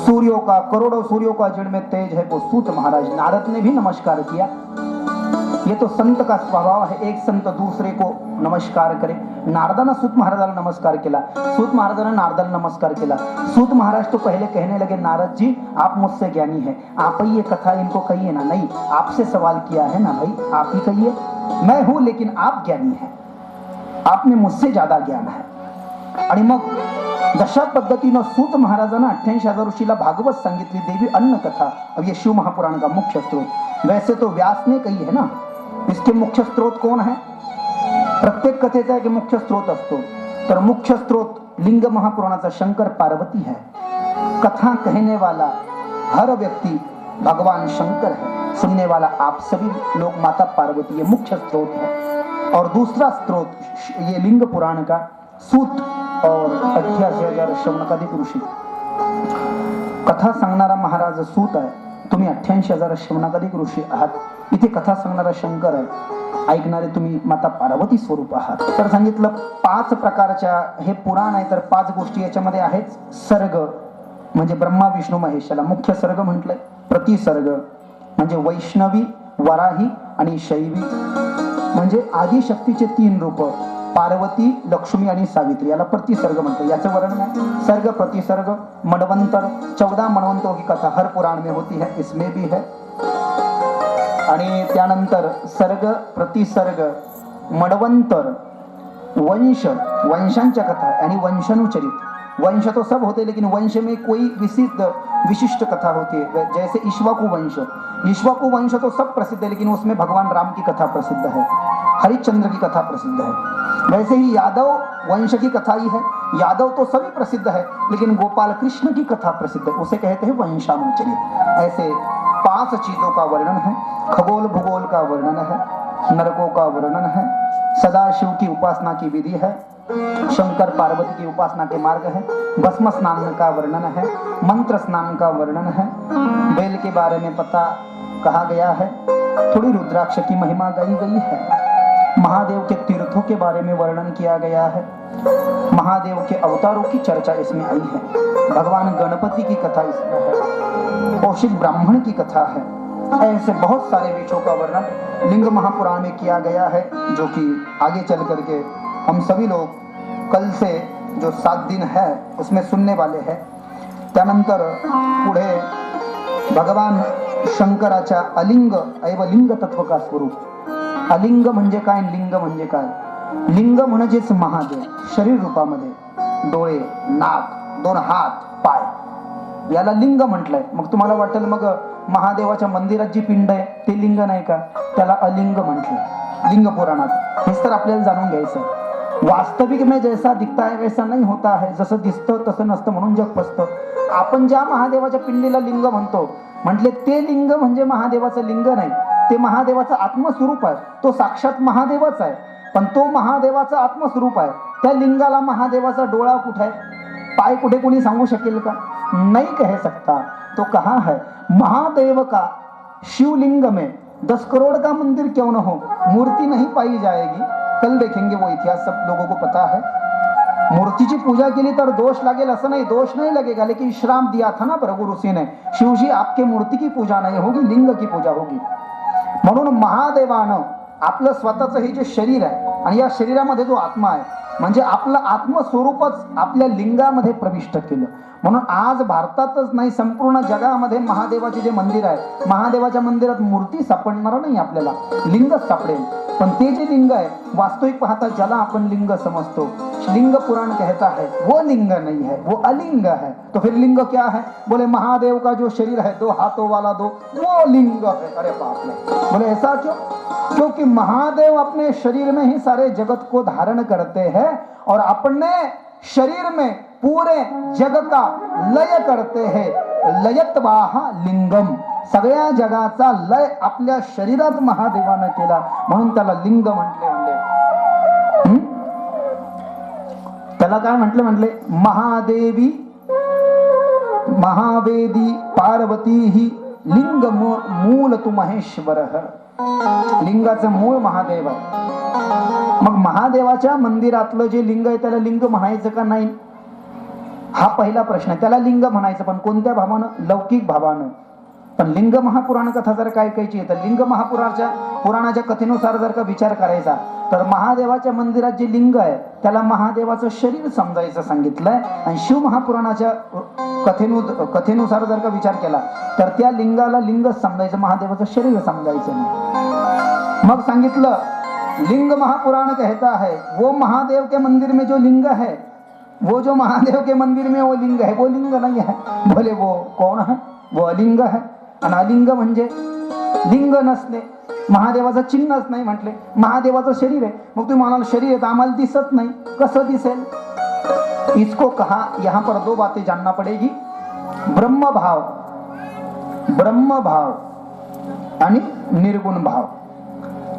सूर्यों का, करोड़ों सूर्यों का जिनमें तेज है वो सूत महाराज। नारद ने भी नमस्कार किया। ये तो संत का स्वभाव है, एक संत दूसरे को नमस्कार करे। नारदानं सूत महाराजाला नमस्कार केला, सूत महाराजानं नारदाला नमस्कार केला। सूत महाराज तो पहले कहने लगे, नारद जी आप मुझसे ज्ञानी हैं, आप ही ये कथा इनको कहिए ना। नहीं, आपसे सवाल किया है ना भाई, आप ही कहिए। मैं हूं लेकिन आप ज्ञानी हैं, आप में मुझसे ज्यादा ज्ञान है। आणि मग जशा पद्धतीनं सूत महाराजांना 88,000 ऋषीला भागवत सांगितली, देवी अन्न कथा। अब ये शिव महापुराण का मुख्य स्रोत। वैसे तो व्यास ने कही है ना, इसके मुख्य स्रोत कौन है? प्रत्येक कथेचा एक मुख्य स्रोत असतो, तर मुख्य स्रोत लिंग महापुराणाचा शंकर पार्वती है। कथा कहने वाला हर व्यक्ति भगवान शंकर है, सुनने वाला आप सभी लोग माता पार्वती, ये मुख्य स्रोत है। और दूसरा स्रोत ये लिंग पुराण का सूत और 88,000 शौनकादिक ऋषी। कथा सांगणारा महाराज सूत आहे, तुम्ही 88,000 शौनकादिक ऋषी आहात। इथे कथा सांगणारा शंकर आहे, ऐकणारे तुम्ही माता पार्वती स्वरूप आहात। तर सांगितलं 5 प्रकारच्या हे पुराण आहे, तर 5 गोष्टी याच्यामध्ये आहेत। सर्ग म्हणजे ब्रह्मा विष्णू महेशाला मुख्य सर्ग म्हटलंय। प्रतिसर्ग म्हणजे वैष्णवी, वराही आणि शैवी, म्हणजे आदिशक्तीचे 3 रूप, पार्वती, लक्ष्मी आणि सावित्री, याला प्रतिसर्ग म्हणतो। याचं वर्णन आहे सर्ग, प्रतिसर्ग, मन्वंतर। 14 मन्वंतरों की कथा हर पुराण में होती है, इसमें भी है। आणि त्यानंतर सर्ग, प्रतिसर्ग मडवंतर, वंश, वंशांच्या कथा यानी वंशानुचरित। वंश तो सब होते लेकिन वंश में कोई विशिष्ट कथा होती है। जैसे इक्ष्वाकु वंश, इक्ष्वाकु वंश तो सब प्रसिद्ध है लेकिन उसमें भगवान राम की कथा प्रसिद्ध है, हरिश्चंद्र की कथा प्रसिद्ध है। वैसे ही यादव वंश की कथा ही है, यादव तो सभी प्रसिद्ध है लेकिन गोपाल कृष्ण की कथा प्रसिद्ध है, उसे कहते हैं वंशानुचरित। ऐसे 5 चीजों का वर्णन है। खगोल भूगोल का वर्णन है, नरकों का वर्णन है, सदाशिव की उपासना की विधि है, शंकर पार्वती की उपासना के मार्ग है, भस्म स्नान का वर्णन है, मंत्र स्नान का वर्णन है, बेल के बारे में पता कहा गया है, थोड़ी रुद्राक्ष की महिमा गाई गई है, महादेव के तीर्थों के बारे में वर्णन किया गया है, महादेव के अवतारों की चर्चा इसमें आई है, भगवान गणपति की कथा इसमें है, कौशिक ब्राह्मण की कथा है। ऐसे बहुत सारे विषयों का वर्णन लिंग महापुराण में किया गया है, जो कि आगे चल करके हम सभी लोग कल से जो 7 दिन है उसमें सुनने वाले हैं। त्यानंतर पुढे भगवान शंकराच्या अलिंग ऐव लिंग तत्व का स्वरूप। अलिंग म्हणजे काय, लिंग म्हणजे काय? लिंग म्हणजेच महादेव शरीर रूपामध्ये, डोळे, नाक, 2 हात, पाय, याला लिंग म्हटलंय। मग तुम्हाला वाटेल मग महादेवाच्या मंदिरात जी पिंड आहे ते लिंग नाही का? त्याला अलिंग म्हटलंय लिंग पुराणात। हेच तर आपल्याला जाणून घ्यायचं। वास्तविक में जैसा दिखता है वैसा नहीं होता है, जसं दिसतं तसं नसतं म्हणून जग फसतं। आपण ज्या महादेवाच्या पिंडीला लिंग म्हणतो, म्हटले ते लिंग म्हणजे महादेवाचं लिंग नाही, ते महादेवाचं आत्मस्वरूप आहे, तो साक्षात महादेवच आहे। पण तो महादेवाचं आत्मस्वरूप आहे, त्या लिंगाला महादेवाचा डोळा कुठे आहे, पाय कुठे, कोणी सांगू शकेल का? नहीं कह सकता। तो कहाँ है महादेव का? शिवलिंग में 10 करोड़ का मंदिर क्यों न हो, मूर्ति नहीं पाई जाएगी। कल देखेंगे वो इतिहास, सब लोगों को पता है। मूर्तिची पूजा केली तर दोष लागेल असं नाही, दोष नहीं लगेगा, लेकिन श्राप दिया था ना भृगु ऋषि ने, शिवजी आपके मूर्ति की पूजा नहीं होगी, लिंग की पूजा होगी। म्हणून महादेवानं आपलं स्वतःचं हे जे शरीर आहे आणि या शरीरामध्ये जो आत्मा आहे, म्हणजे आपलं आत्मस्वरूपच आपल्या लिंगामध्ये प्रविष्ट केलं। म्हणून आज भारतातच नाही संपूर्ण जगामध्ये महादेवाचे जे मंदिर आहे, महादेवाच्या मंदिरात मूर्ती सापडणार नाही आपल्याला, लिंगच सापडेल। पण ते जे लिंग है वास्तविक पाहता ज्याला अपन लिंग समझतो, लिंग पुराण कहता है वो लिंग नहीं है, वो अलिंग है। तो फिर लिंग क्या है? बोले महादेव का जो शरीर है 2 हाथों वाला वो लिंग है। अरे बाप रे, बोले ऐसा क्यों? क्योंकि महादेव अपने शरीर में ही सारे जगत को धारण करते हैं और अपने शरीर में पूरे जग का लय करते हैं। लयत्वाह लिंगम, सगळ्या जगाचा लय आपल्या शरीरात महादेवानं केला म्हणून त्याला लिंग म्हटले। त्याला काय म्हटले? महादेवी महावेदी पार्वती ही लिंग मूल तू महेश्वर। लिंगाचं मूळ महादेव आहे। मग महादेवाच्या मंदिरातलं जे लिंग आहे त्याला लिंग म्हणायचं का नाही, हा पहिला प्रश्न। त्याला लिंग म्हणायचं, पण कोणत्या भावानं? लौकिक भावानं। पण लिंग महापुराण कथा जर काय कायची आहे तर लिंग पुराणाच्या कथेनुसार जर का विचार करायचा तर महादेवाच्या मंदिरात जे लिंग आहे त्याला महादेवाचं शरीर समजायचं सांगितलंय, आणि शिव महापुराणाच्या कथेनुसार जर का विचार केला तर त्या लिंगाला लिंग समजायचं, महादेवाचं शरीर समजायचं नाही। मग सांगितलं लिंग महापुराण कहता है वो महादेव के मंदिर में जो लिंग है, वो जो महादेव के मंदिर में वो लिंग है, वो लिंग नहीं है। बोले वो कौन है? वो अलिंग है। आणि अलिंग म्हणजे लिंग नसणे, महादेवाचं चिन्हच नाही म्हटले। महादेवाचं शरीर आहे, मग तुम्ही म्हणाल शरीर आहे तर आम्हाला दिसत नाही, कसं दिसेल? इसको कहा यहाँ पर 2 बातें जानना पड़ेगी, ब्रह्म भाव आणि निर्गुण भाव।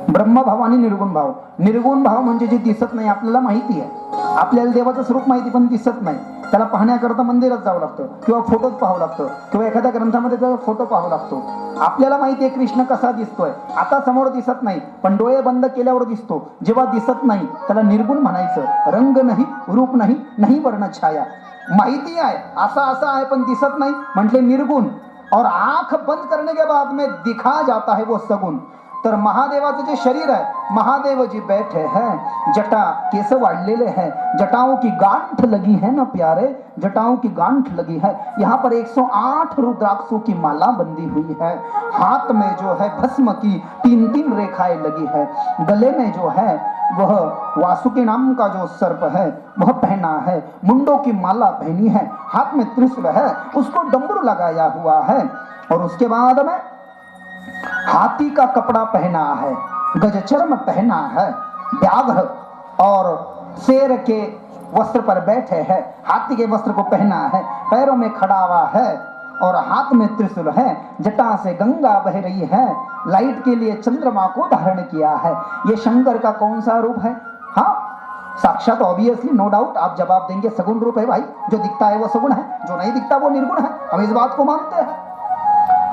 ब्रह्म भाव आणि निर्गुण भाव। निर्गुण भाव म्हणजे जे दिसत नाही, आपल्याला माहिती आहे, आपल्याला देवाचं स्वरूप माहिती पण दिसत नाही, त्याला पाहण्याकरता मंदिरात जावं लागतं किंवा फोटोत पाहावं लागतं किंवा एखाद्या ग्रंथामध्ये त्याचा फोटो पाहावा लागतो। आपल्याला माहिती आहे कृष्ण कसा दिसतोय, आता समोर दिसत नाही पण डोळे बंद केल्यावर दिसतो। जेव्हा दिसत नाही त्याला निर्गुण म्हणायचं, रंग नाही, रूप नाही, नाही वर्ण छाया। माहिती आहे असा आहे पण दिसत नाही म्हटले निर्गुण। और आंख बंद करने के बाद में दिखा जाता है वो सगुण। तर महादेवाचं जे शरीर आहे, महादेव जी बैठे हैं, जटा केस वाढलेले हैं, जटाओं की गांठ लगी है ना प्यारे, जटाओं की गांठ लगी है। यहाँ पर 108 रुद्राक्षों की माला बंधी हुई है। हाथ में जो है भस्म की 3-3 रेखाएं लगी है। गले में जो है वह वासुकी नाम का जो सर्प है वह पहना है। मुंडों की माला पहनी है। हाथ में त्रिशूल है, उसको डमरू लगाया हुआ है। और उसके बाद में हाथी का कपड़ा पहना है, गजचर्म पहना है, व्याघ्र और शेर के वस्त्र पर बैठे हैं, हाथी के वस्त्र को पहना है, पैरों में खड़ा हुआ है और हाथ में त्रिशूल है। जटा से गंगा बह रही है, लाइट के लिए चंद्रमा को धारण किया है। ये शंकर का कौन सा रूप है? हाँ, साक्षात ऑब्वियसली, नो डाउट आप जवाब देंगे सगुण रूप है भाई। जो दिखता है वो सगुण है, जो नहीं दिखता वो निर्गुण है। हम इस बात को मानते हैं।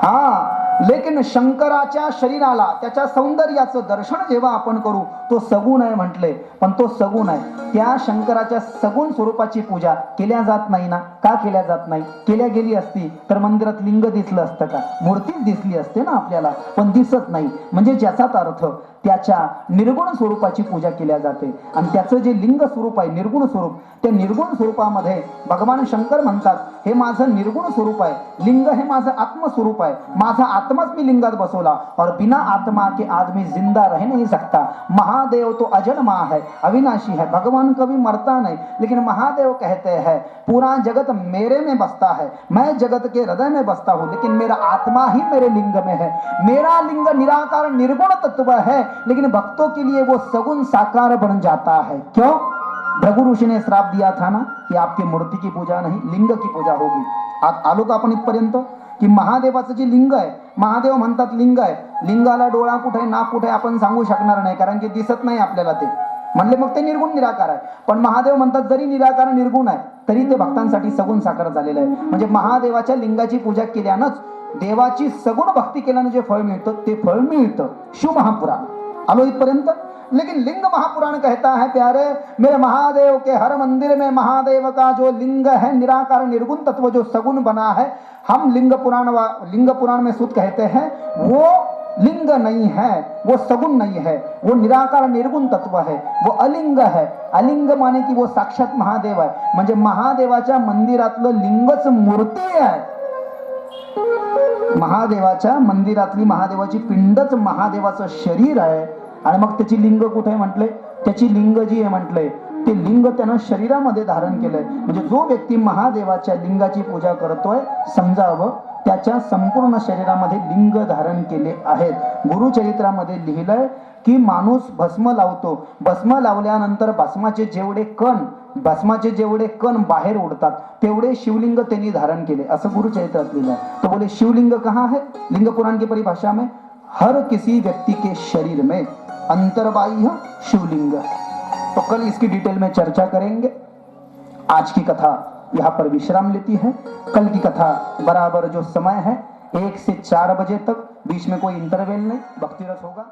हाँ, लेकिन शंकराच्या शरीराला त्याच्या सौंदर्याचं दर्शन जेव्हा आपण करू तो सगुण आहे म्हटले, पण तो सगुण आहे। त्या शंकराच्या सगुण स्वरूपाची पूजा केल्या जात नाही ना? का केल्या जात नाही? केल्या गेली असती तर मंदिरात लिंग दिसलं असतं का? मूर्तीच दिसली असते ना आपल्याला, पण दिसत नाही। म्हणजे ज्याचाच अर्थ त्याच्या निर्गुण स्वरूपाची पूजा केल्या जाते। आणि त्याचं जे लिंग स्वरूप आहे, निर्गुण स्वरूप, त्या निर्गुण स्वरूपामध्ये भगवान शंकर म्हणतात, हे माझं निर्गुण स्वरूप आहे, लिंग हे माझं आत्मस्वरूप आहे, माझा आत्माच मी लिंगात बसवला, और बिना आत्मा के आदमी जिंदा रह नहीं सकता। महादेव तो अजन्मा है, अविनाशी है, भगवान कभी मरता नहीं। लेकिन महादेव कहते हैं पूरा जगत मेरे में बसता है, मैं जगत के हृदय में बसता हूँ, लेकिन मेरा आत्मा ही मेरे लिंग में है। मेरा लिंग निराकार निर्गुण तत्व है, लेकिन भक्तों के लिए वो सगुण साकार बन जाता है। क्यों? भृगु ऋषि ने श्राप दिया था ना कि आपकी मूर्ति की पूजा नहीं, लिंग की पूजा होगी। आलो का आपण इथपर्यंत की महादेवाचं जे लिंग आहे, महादेव म्हणतात लिंग आहे, लिंगाला डोळा कुठे नाक कुठे आपण सांगू शकणार नाही, कारण की दिसत नाही आपल्याला ते म्हणले, मग ते निर्गुण निराकार आहे। पण महादेव म्हणतात जरी निराकार निर्गुण आहे तरी ते भक्तांसाठी सगुण साकार झालेलं आहे। म्हणजे महादेवाच्या लिंगाची पूजा केल्यानंच देवाची सगुण भक्ती केल्यानं जे फळ मिळतं ते फळ मिळतं। शिव महापुराण आलो इथपर्यंत। लेकिन लिंग महापुराण कहता है प्यारे, मेरे महादेव के हर मंदिर में महादेव का जो लिंग है निराकार निर्गुण तत्व जो सगुण बना है, हम लिंग पुराण में सूत कहते हैं वो लिंग नहीं है, वो सगुण नहीं है, वो निराकार निर्गुण तत्व है, वो अलिंग है। अलिंग माने की वो साक्षात महादेव आहे। म्हणजे महादेवाच्या मंदिरातलं लिंगच मूर्ती आहे। महादेवाच्या मंदिरातली महादेवाची पिंडच महादेवाचं शरीर आहे। आणि मग त्याची लिंग कुठे म्हटले? त्याची लिंग जी आहे म्हटले ते लिंग त्यानं शरीरामध्ये धारण केलंय। म्हणजे जो व्यक्ती महादेवाच्या लिंगाची पूजा करतोय समजावं त्याच्या संपूर्ण शरीरामध्ये लिंग धारण केले आहेत। गुरुचरित्रामध्ये लिहिलंय की माणूस भस्म लावतो, भस्म लावल्यानंतर भस्माचे जेवढे कण बाहेर उडतात तेवढे शिवलिंग त्यांनी धारण केले, असं गुरुचरित्रात लिहिलंय। तो बोले शिवलिंग कहाँ है? लिंग पुराण की परिभाषा में हर किसी व्यक्ति के शरीर में अंतर्बाह्य शिवलिंग है। तो कल इसकी डिटेल में चर्चा करेंगे। आज की कथा यहाँ पर विश्राम लेती है। कल की कथा बराबर जो समय है 1 से 4 बजे तक, बीच में कोई इंटरवेल नहीं, भक्ति रस होगा।